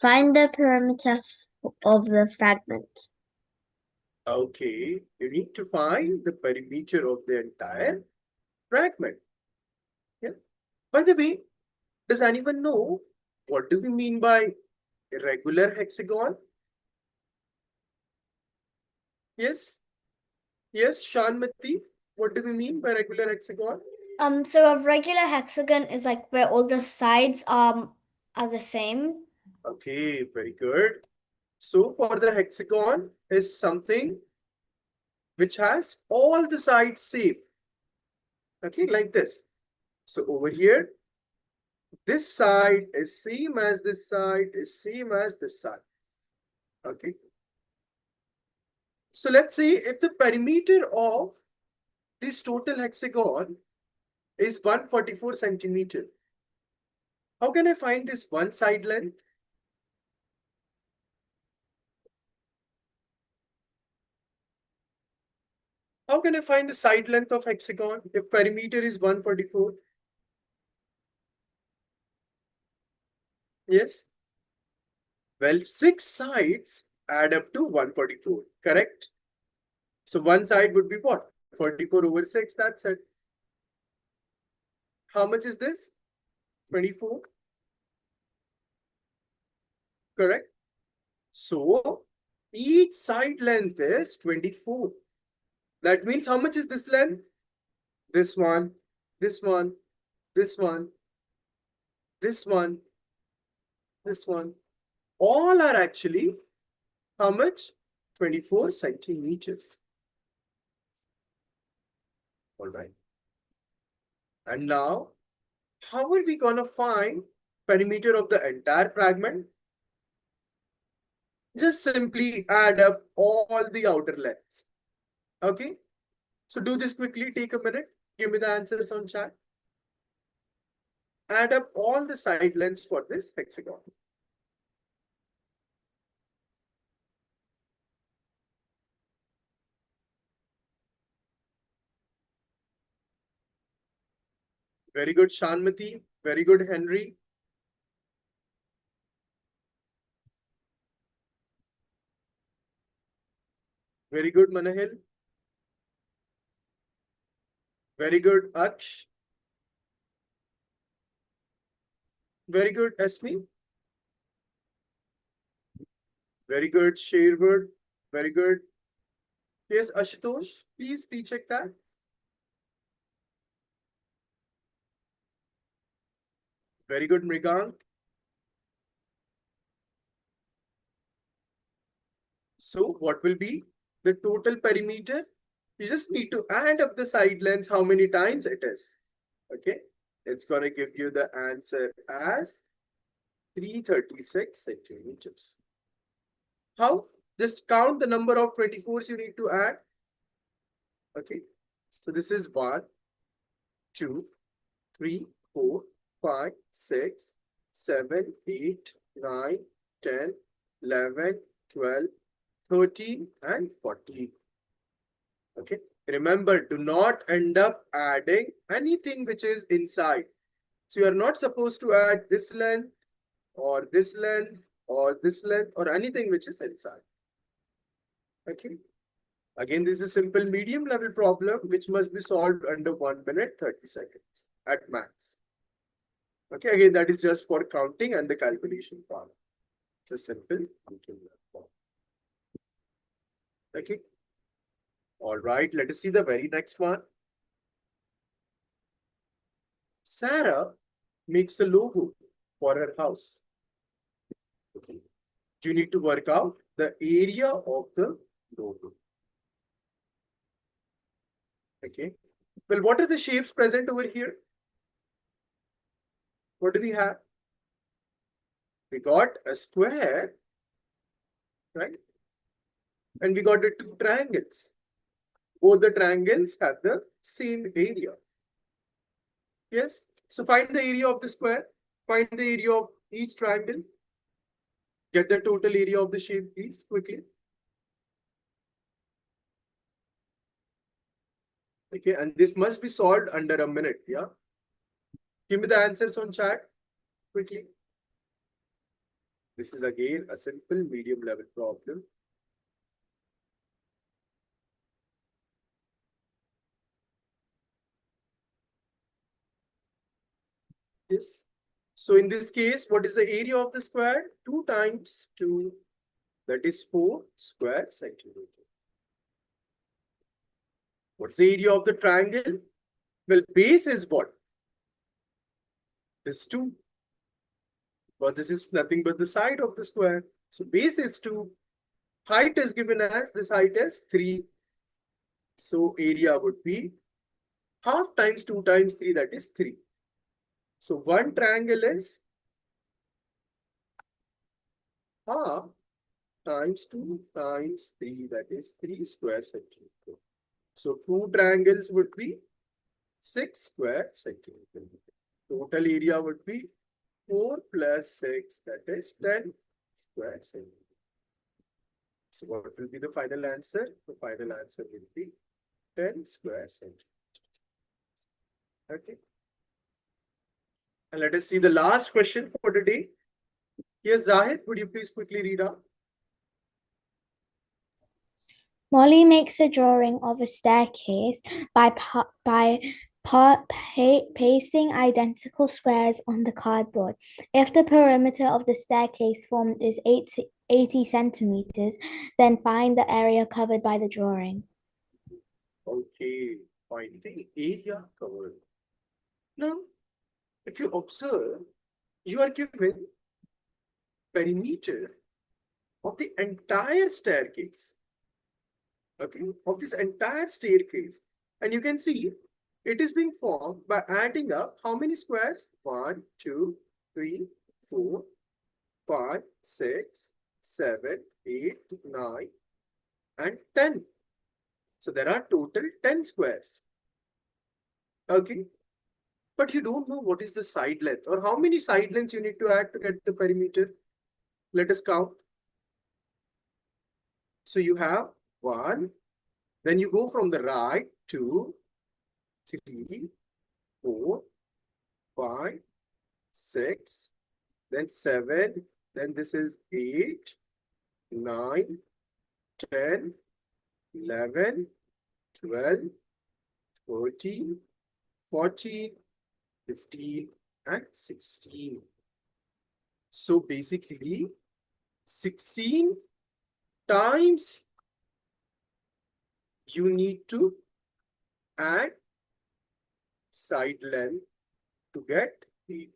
find the perimeter of the fragment. Okay, you need to find the perimeter of the entire fragment. Yeah. By the way, does anyone know what do we mean by regular hexagon? Yes? Yes, Shanmati, what do we mean by regular hexagon? So a regular hexagon is like where all the sides are the same. Okay, very good. So for the hexagon is something which has all the sides same. Okay, like this. So over here, this side is same as this side, is same as this side. Okay. So let's say if the perimeter of this total hexagon is 144 centimeter. How can I find this one side length? How can I find the side length of hexagon if perimeter is 144? Yes. Well, 6 sides add up to 144, correct? So one side would be what? 44 over 6, that's it. How much is this? 24. Correct? So each side length is 24. That means how much is this length? This one, this one, this one, this one, this one. All are actually how much? 24 centimeters. All right. And now, how are we going to find perimeter of the entire fragment? Just simply add up all the outer lengths. Okay. So do this quickly. Take a minute. Give me the answers on chat. Add up all the side lengths for this hexagon. Very good, Shanmati. Very good, Henry. Very good, Manahil. Very good, Aksh. Very good, Esme. Very good, Sherwood. Very good. Yes, Ashutosh, please recheck that. Very good, Mrigank. So what will be the total perimeter? You just need to add up the side lengths, how many times it is. Okay, it's going to give you the answer as 336 centimeters. How? Just count the number of 24s you need to add. Okay, so this is 1, 2, 3, 4, 5, 6, 7, 8, 9, 10, 11, 12, 13, and 14. Okay, remember, do not end up adding anything which is inside. So you are not supposed to add this length or this length or this length or anything which is inside. Okay. Again, this is a simple medium level problem which must be solved under 1 minute 30 seconds at max. Okay, again, that is just for counting and the calculation part. It's a simple medium level problem. Okay. All right, let us see the very next one. Sarah makes a logo for her house. Okay. You need to work out the area of the logo. Okay. Well, what are the shapes present over here? What do we have? We got a square, right? And we got the two triangles. Both the triangles have the same area. Yes. So find the area of the square. Find the area of each triangle. Get the total area of the shape, please, quickly. Okay, and this must be solved under a minute, yeah? Give me the answers on chat, quickly. This is again a simple medium level problem. Yes. So in this case, what is the area of the square? 2 times 2, that is 4 square centimeter. What's the area of the triangle? Well, base is what? This 2. But this is nothing but the side of the square. So base is 2. Height is given as, this height is 3. So area would be half times 2 times 3, that is 3. So one triangle is half times 2 times 3, that is 3 square centimeter. So 2 triangles would be 6 square centimeter. Total area would be 4 plus 6, that is 10 square centimeter. So what will be the final answer? The final answer will be 10 square centimeter. Okay. And let us see the last question for today. Yes, Zahid, would you please quickly read out? Molly makes a drawing of a staircase by pasting identical squares on the cardboard. If the perimeter of the staircase formed is 80 centimeters, then find the area covered by the drawing. Okay, find the area covered. Now, if you observe, you are given perimeter of the entire staircase. Okay, of this entire staircase. And you can see it is being formed by adding up how many squares? 1, 2, 3, 4, 5, 6, 7, 8, 9, and 10. So there are total 10 squares. Okay. But you don't know what is the side length or how many side lengths you need to add to get the perimeter. Let us count. So you have 1. Then you go from the right, 2, 3, 4, 5, 6, then 7, then this is 8, 9, 10, 11, 12, 13, 14, 15, and 16. So basically, 16 times you need to add side length to get 8.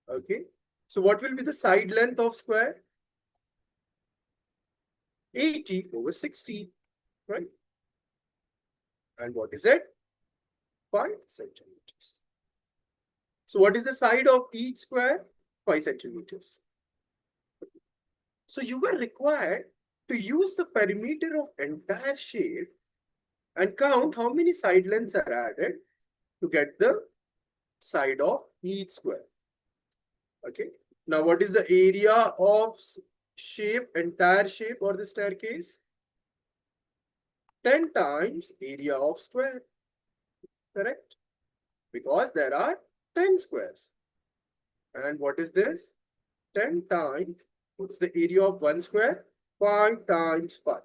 Okay. So what will be the side length of square? 80 over 16, right? And what is it? 5 centimeters. So what is the side of each square? 5 centimeters. So you were required to use the perimeter of entire shape and count how many side lengths are added to get the side of each square. Okay. Now what is the area of shape, entire shape or the staircase? 10 times area of square. Correct? Because there are 10 squares. And what is this? 10 times, what's the area of one square? 5 times 5.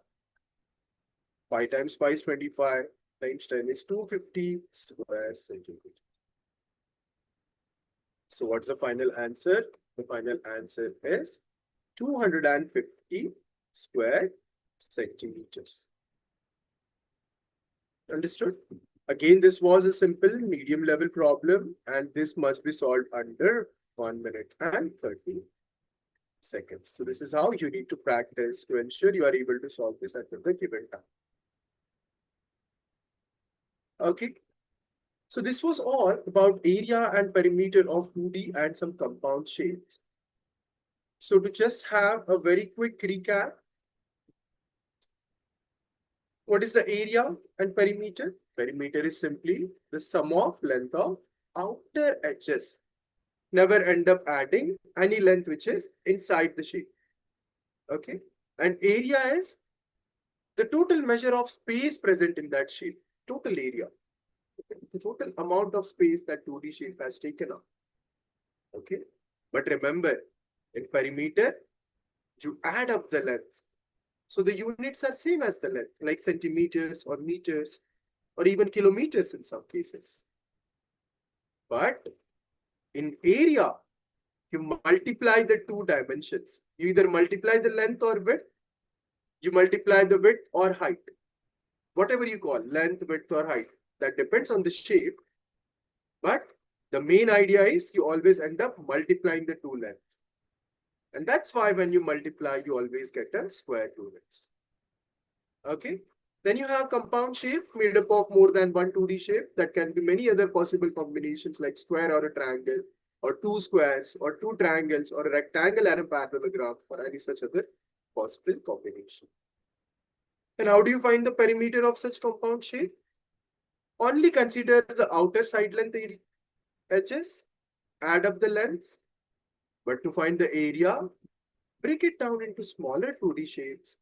5 times 5 is 25, times 10 is 250 square centimeter. So what's the final answer? The final answer is 250 square centimeters. Understood? Again, this was a simple medium level problem, and this must be solved under 1 minute and 30 seconds. So this is how you need to practice to ensure you are able to solve this at the given time. Okay. So this was all about area and perimeter of 2D and some compound shapes. So to just have a very quick recap, what is the area and perimeter? Perimeter is simply the sum of length of outer edges. Never end up adding any length which is inside the shape. Okay. And area is the total measure of space present in that shape. Total area. Okay. The total amount of space that 2D shape has taken up. Okay. But remember, in perimeter, you add up the lengths. So the units are same as the length, like centimeters or meters, or even kilometers in some cases. But in area, you multiply the two dimensions. You either multiply the length or width, you multiply the width or height. Whatever you call length, width, or height. That depends on the shape. But the main idea is you always end up multiplying the two lengths. And that's why when you multiply, you always get a square units. Okay. Then you have compound shape made up of more than one 2D shape. That can be many other possible combinations like square or a triangle, or two squares, or two triangles, or a rectangle and a parallelogram, or any such other possible combination. And how do you find the perimeter of such compound shape? Only consider the outer side length edges, add up the lengths. But to find the area, break it down into smaller 2D shapes.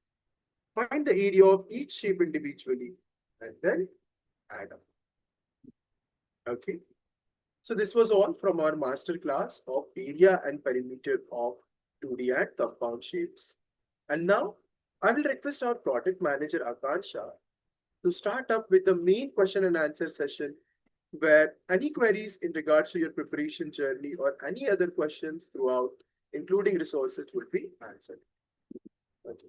Find the area of each shape individually and then add up. Okay. So this was all from our master class of area and perimeter of 2D and compound shapes. And now I will request our project manager Akansha to start up with the main question and answer session, where any queries in regards to your preparation journey or any other questions throughout, including resources, will be answered. Okay.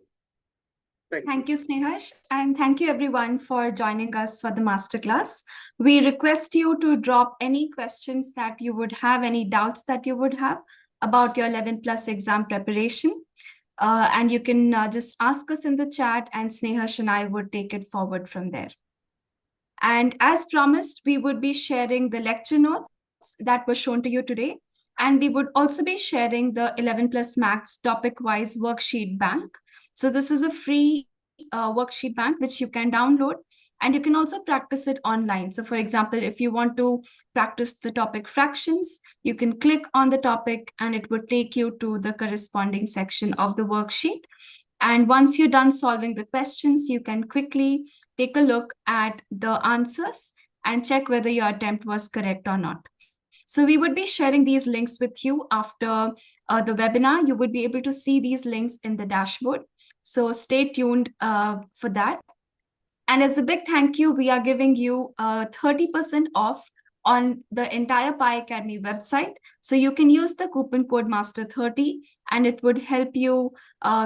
Thank you, Snehash, and thank you everyone for joining us for the masterclass. We request you to drop any questions that you would have, any doubts that you would have about your 11 plus exam preparation. And you can just ask us in the chat, and Snehash and I would take it forward from there. And as promised, we would be sharing the lecture notes that were shown to you today. And we would also be sharing the 11 plus maths topic-wise worksheet bank. So this is a free worksheet bank which you can download, and you can also practice it online. So for example, if you want to practice the topic fractions, you can click on the topic and it would take you to the corresponding section of the worksheet. And once you're done solving the questions, you can quickly take a look at the answers and check whether your attempt was correct or not. So we would be sharing these links with you after the webinar. You would be able to see these links in the dashboard. So stay tuned for that. And as a big thank you, we are giving you 30% off on the entire Pi Academy website. So you can use the coupon code MASTER30 and it would help you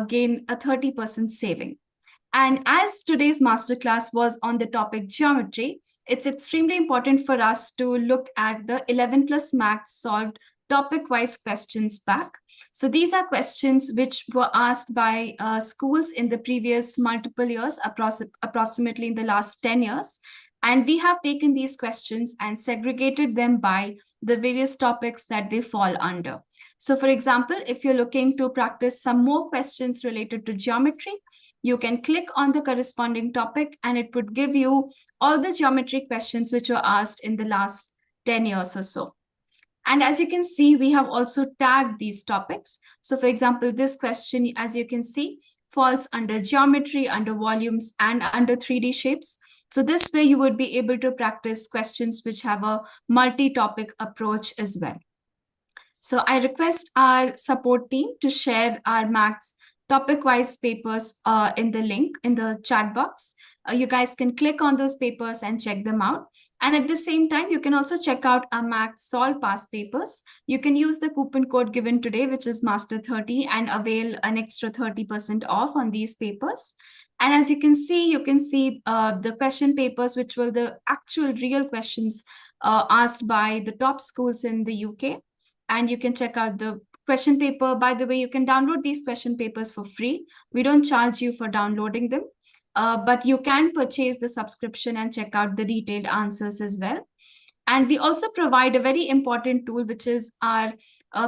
gain a 30% saving. And as today's masterclass was on the topic geometry, it's extremely important for us to look at the 11 plus maths solved topic-wise questions back. So these are questions which were asked by schools in the previous multiple years, approximately in the last 10 years. And we have taken these questions and segregated them by the various topics that they fall under. So for example, if you're looking to practice some more questions related to geometry, you can click on the corresponding topic and it would give you all the geometry questions which were asked in the last 10 years or so. And as you can see, we have also tagged these topics. So for example, this question, as you can see, falls under geometry, under volumes, and under 3D shapes. So this way you would be able to practice questions which have a multi-topic approach as well. So I request our support team to share our maths topic-wise papers in the link in the chat box. You guys can click on those papers and check them out. And at the same time, you can also check out our Max Solve past papers. You can use the coupon code given today, which is Master30, and avail an extra 30% off on these papers. And as you can see the question papers, which were the actual real questions asked by the top schools in the UK. And you can check out the question paper. By the way, you can download these question papers for free. We don't charge you for downloading them, but you can purchase the subscription and check out the detailed answers as well. And we also provide a very important tool, which is our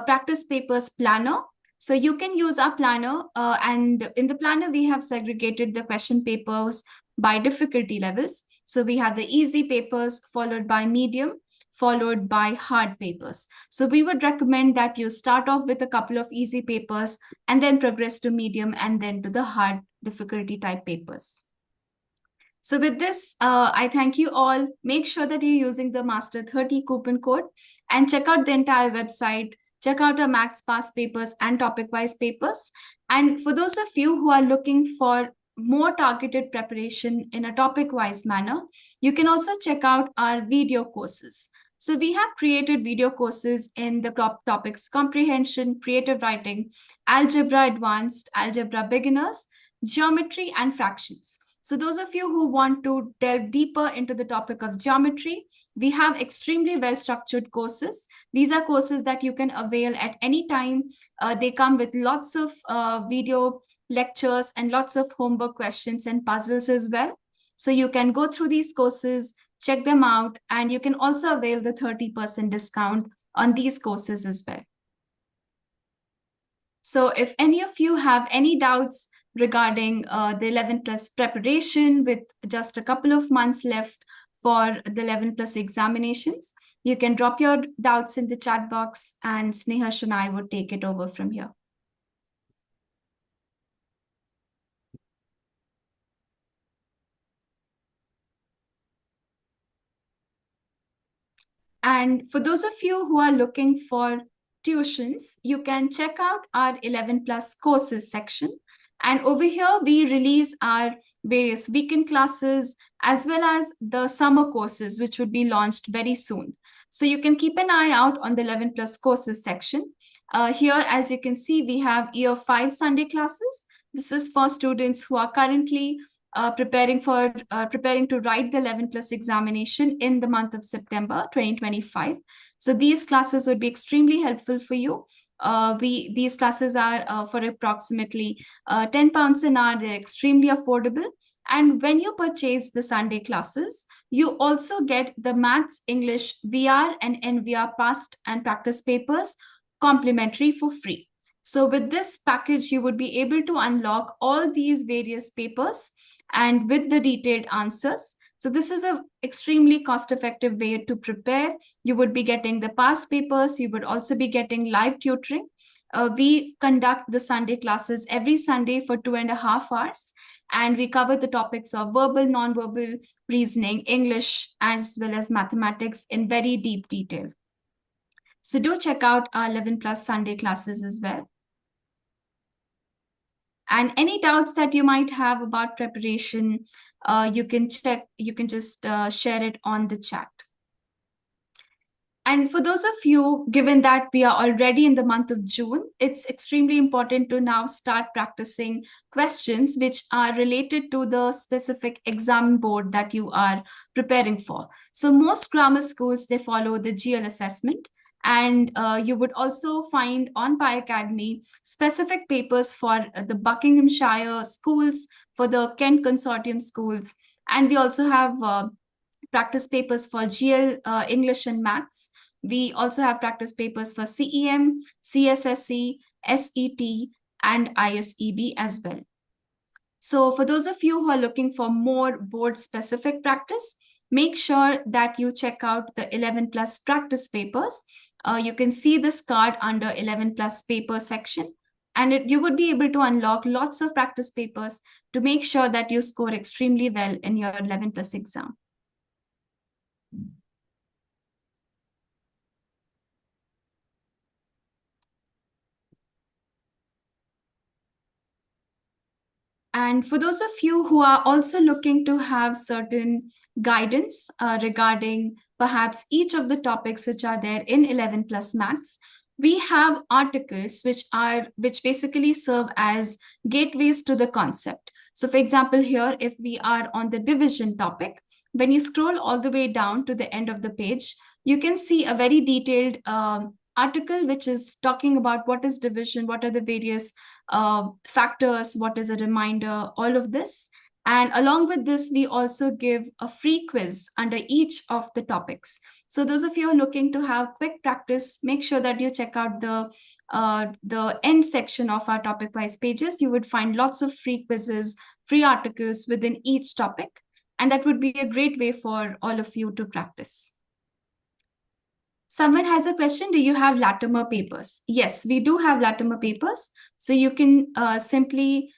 practice papers planner. So you can use our planner, and in the planner, we have segregated the question papers by difficulty levels. So we have the easy papers followed by medium, followed by hard papers. So we would recommend that you start off with a couple of easy papers and then progress to medium and then to the hard difficulty type papers. So with this, I thank you all. Make sure that you're using the Master30 coupon code and check out the entire website. Check out our Max past papers and topic-wise papers. And for those of you who are looking for more targeted preparation in a topic-wise manner, you can also check out our video courses. So we have created video courses in the top topics: comprehension, creative writing, algebra advanced, algebra beginners, geometry, and fractions. So those of you who want to delve deeper into the topic of geometry, we have extremely well-structured courses. These are courses that you can avail at any time. They come with lots of video lectures and lots of homework questions and puzzles as well. So you can go through these courses, check them out, and you can also avail the 30% discount on these courses as well. So if any of you have any doubts regarding the 11 plus preparation with just a couple of months left for the 11 plus examinations, you can drop your doubts in the chat box and Snehash and I would take it over from here. And for those of you who are looking for tuitions, you can check out our 11 plus courses section. And over here, we release our various weekend classes as well as the summer courses, which would be launched very soon. So you can keep an eye out on the 11 plus courses section. Here, as you can see, we have year 5 Sunday classes. This is for students who are currently preparing to write the 11 plus examination in the month of September 2025. So these classes would be extremely helpful for you. These classes are for approximately £10 an hour. They're extremely affordable. And when you purchase the Sunday classes, you also get the Maths, English, VR and NVR past and practice papers complimentary for free. So with this package, you would be able to unlock all these various papers and with the detailed answers. So this is an extremely cost-effective way to prepare. You would be getting the past papers. You would also be getting live tutoring. We conduct the Sunday classes every Sunday for 2.5 hours. And we cover the topics of verbal, non-verbal, reasoning, English, as well as mathematics in very deep detail. So do check out our 11 plus Sunday classes as well. And any doubts that you might have about preparation, you can just share it on the chat. And for those of you, given that we are already in the month of June, it's extremely important to now start practicing questions which are related to the specific exam board that you are preparing for. So most grammar schools, they follow the GL assessment. And you would also find on Pi Academy specific papers for the Buckinghamshire schools, for the Kent Consortium schools. And we also have practice papers for GL, English and Maths. We also have practice papers for CEM, CSSE, SET, and ISEB as well. So for those of you who are looking for more board-specific practice, make sure that you check out the 11 plus practice papers. You can see this card under 11 plus paper section, and you would be able to unlock lots of practice papers to make sure that you score extremely well in your 11 plus exam. And for those of you who are also looking to have certain guidance regarding perhaps each of the topics which are there in 11 plus maths, we have articles which basically serve as gateways to the concept. So for example, here, if we are on the division topic, when you scroll all the way down to the end of the page, you can see a very detailed article which is talking about what is division, what are the various factors, what is a reminder, all of this. And along with this, we also give a free quiz under each of the topics. So those of you who are looking to have quick practice, make sure that you check out the end section of our topic-wise pages. You would find lots of free quizzes, free articles within each topic. And that would be a great way for all of you to practice. Someone has a question, do you have Latimer papers? Yes, we do have Latimer papers. So you can simply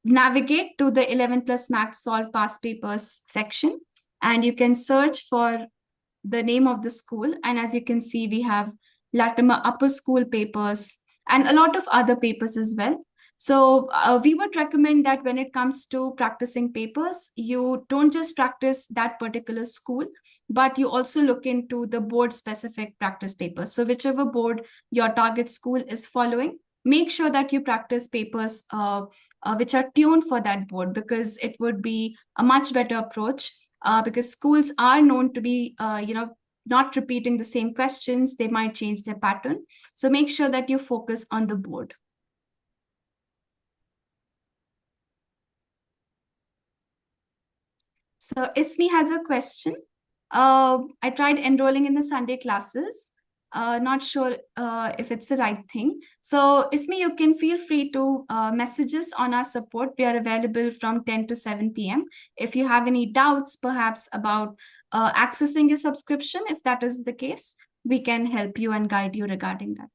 navigate to the 11 plus math solve past papers section, and you can search for the name of the school. And as you can see, we have Latimer upper school papers and a lot of other papers as well. So we would recommend that when it comes to practicing papers, you don't just practice that particular school, but you also look into the board specific practice papers. So whichever board your target school is following, make sure that you practice papers which are tuned for that board, because it would be a much better approach because schools are known to be, not repeating the same questions. They might change their pattern. So make sure that you focus on the board. So Ismi has a question. I tried enrolling in the Sunday classes. Not sure if it's the right thing. So Ismi, you can feel free to message us on our support. We are available from 10 to 7 p.m. If you have any doubts, perhaps about accessing your subscription, if that is the case, we can help you and guide you regarding that.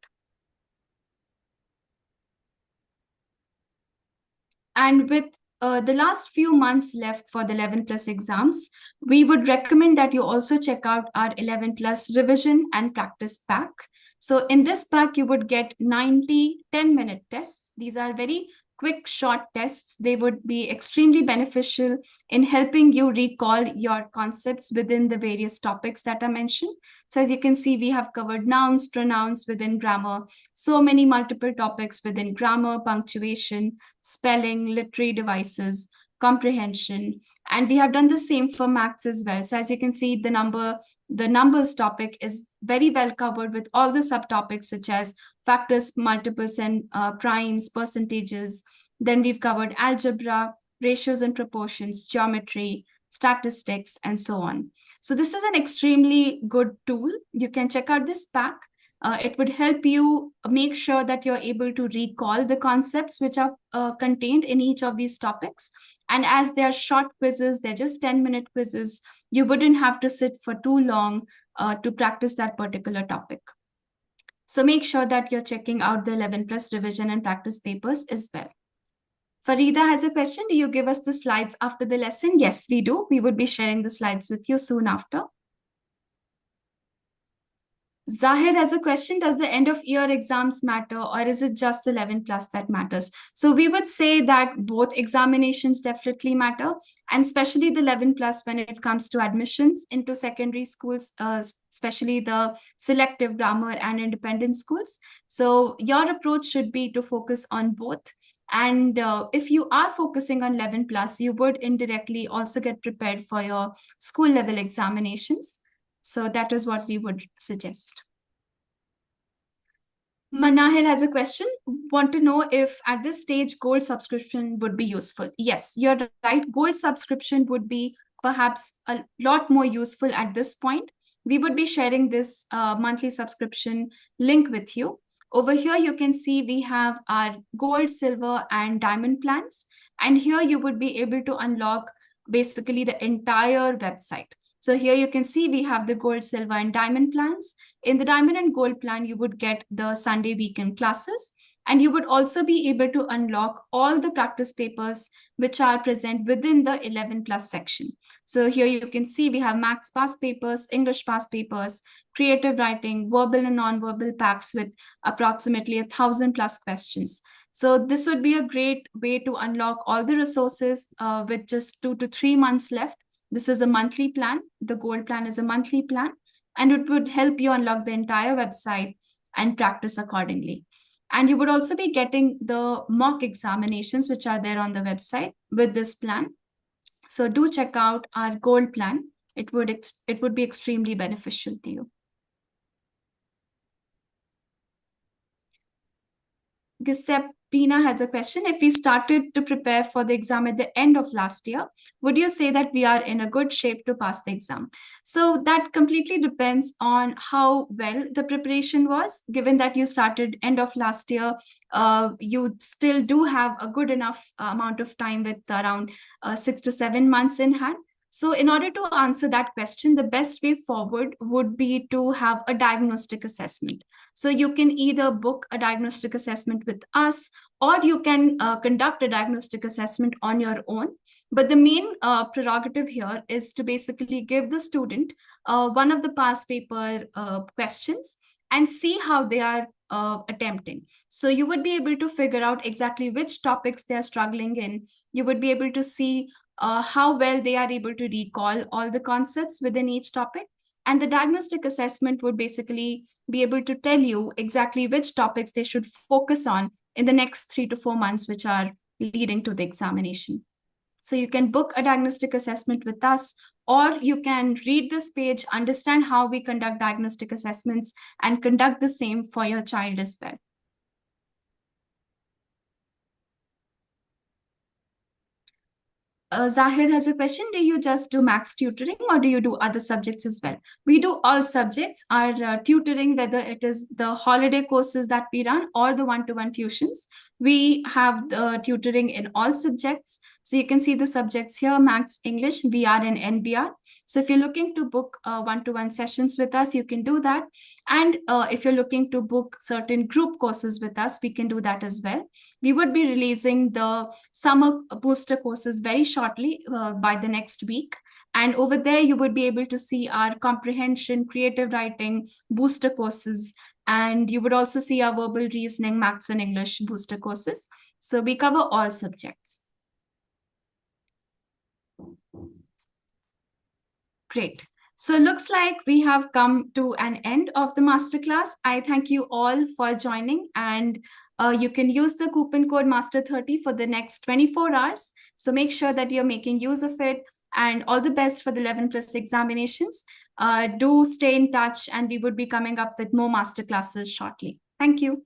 And with the last few months left for the 11 plus exams, we would recommend that you also check out our 11 plus revision and practice pack. So in this pack, you would get 90 10-minute tests. These are very quick, short tests. They would be extremely beneficial in helping you recall your concepts within the various topics that are mentioned. So as you can see, we have covered nouns, pronouns within grammar, so many multiple topics within grammar, punctuation, spelling, literary devices, comprehension, and we have done the same for maths as well. So as you can see, the numbers topic is very well covered with all the subtopics such as factors, multiples, and primes, percentages. Then we've covered algebra, ratios and proportions, geometry, statistics, and so on. So this is an extremely good tool. You can check out this pack. It would help you make sure that you're able to recall the concepts which are contained in each of these topics. And as they are short quizzes, they're just 10-minute quizzes, you wouldn't have to sit for too long to practice that particular topic. So make sure that you're checking out the 11 plus revision and practice papers as well. Farida has a question. Do you give us the slides after the lesson? Yes, we do. We would be sharing the slides with you soon after. Zahid has a question. Does the end of year exams matter, or is it just the 11 plus that matters? So we would say that both examinations definitely matter, and especially the 11 plus when it comes to admissions into secondary schools, especially the selective grammar and independent schools. So your approach should be to focus on both. And if you are focusing on 11 plus, you would indirectly also get prepared for your school level examinations. So that is what we would suggest. Manahil has a question. Want to know if at this stage gold subscription would be useful? Yes, you're right. Gold subscription would be perhaps a lot more useful at this point. We would be sharing this monthly subscription link with you. Over here, you can see we have our gold, silver, and diamond plans. And here you would be able to unlock basically the entire website. So here you can see we have the gold, silver, and diamond plans. In the diamond and gold plan, you would get the Sunday weekend classes, and you would also be able to unlock all the practice papers which are present within the 11 plus section. So here you can see we have maths past papers, English past papers, creative writing, verbal and non-verbal packs with approximately 1,000 plus questions. So this would be a great way to unlock all the resources with just 2 to 3 months left. This is a monthly plan. The gold plan is a monthly plan, and it would help you unlock the entire website and practice accordingly. And you would also be getting the mock examinations, which are there on the website with this plan. So do check out our gold plan. It would be extremely beneficial to you. Giuseppina has a question. If we started to prepare for the exam at the end of last year, would you say that we are in a good shape to pass the exam? So that completely depends on how well the preparation was. Given that you started end of last year, you still do have a good enough amount of time with around 6 to 7 months in hand. So in order to answer that question, the best way forward would be to have a diagnostic assessment. So you can either book a diagnostic assessment with us, or you can conduct a diagnostic assessment on your own. But the main prerogative here is to basically give the student one of the past paper questions and see how they are attempting. So you would be able to figure out exactly which topics they are struggling in. You would be able to see how well they are able to recall all the concepts within each topic. And the diagnostic assessment would basically be able to tell you exactly which topics they should focus on in the next 3 to 4 months, which are leading to the examination. So you can book a diagnostic assessment with us, or you can read this page, understand how we conduct diagnostic assessments, and conduct the same for your child as well. Zahid has a question. Do you just do maths tutoring, or do you do other subjects as well? We do all subjects. Our tutoring, whether it is the holiday courses that we run or the one-to-one tuitions, we have the tutoring in all subjects. So you can see the subjects here: Maths, English, BR, and NBR. So if you're looking to book one-to-one sessions with us, you can do that. And if you're looking to book certain group courses with us, we can do that as well. We would be releasing the summer booster courses very shortly by the next week. And over there, you would be able to see our comprehension, creative writing, booster courses. And you would also see our verbal reasoning, maths and English booster courses. So we cover all subjects. Great. So looks like we have come to an end of the masterclass. I thank you all for joining, and you can use the coupon code MASTER30 for the next 24 hours. So make sure that you're making use of it, and all the best for the 11+ examinations. Do stay in touch, and we would be coming up with more masterclasses shortly. Thank you.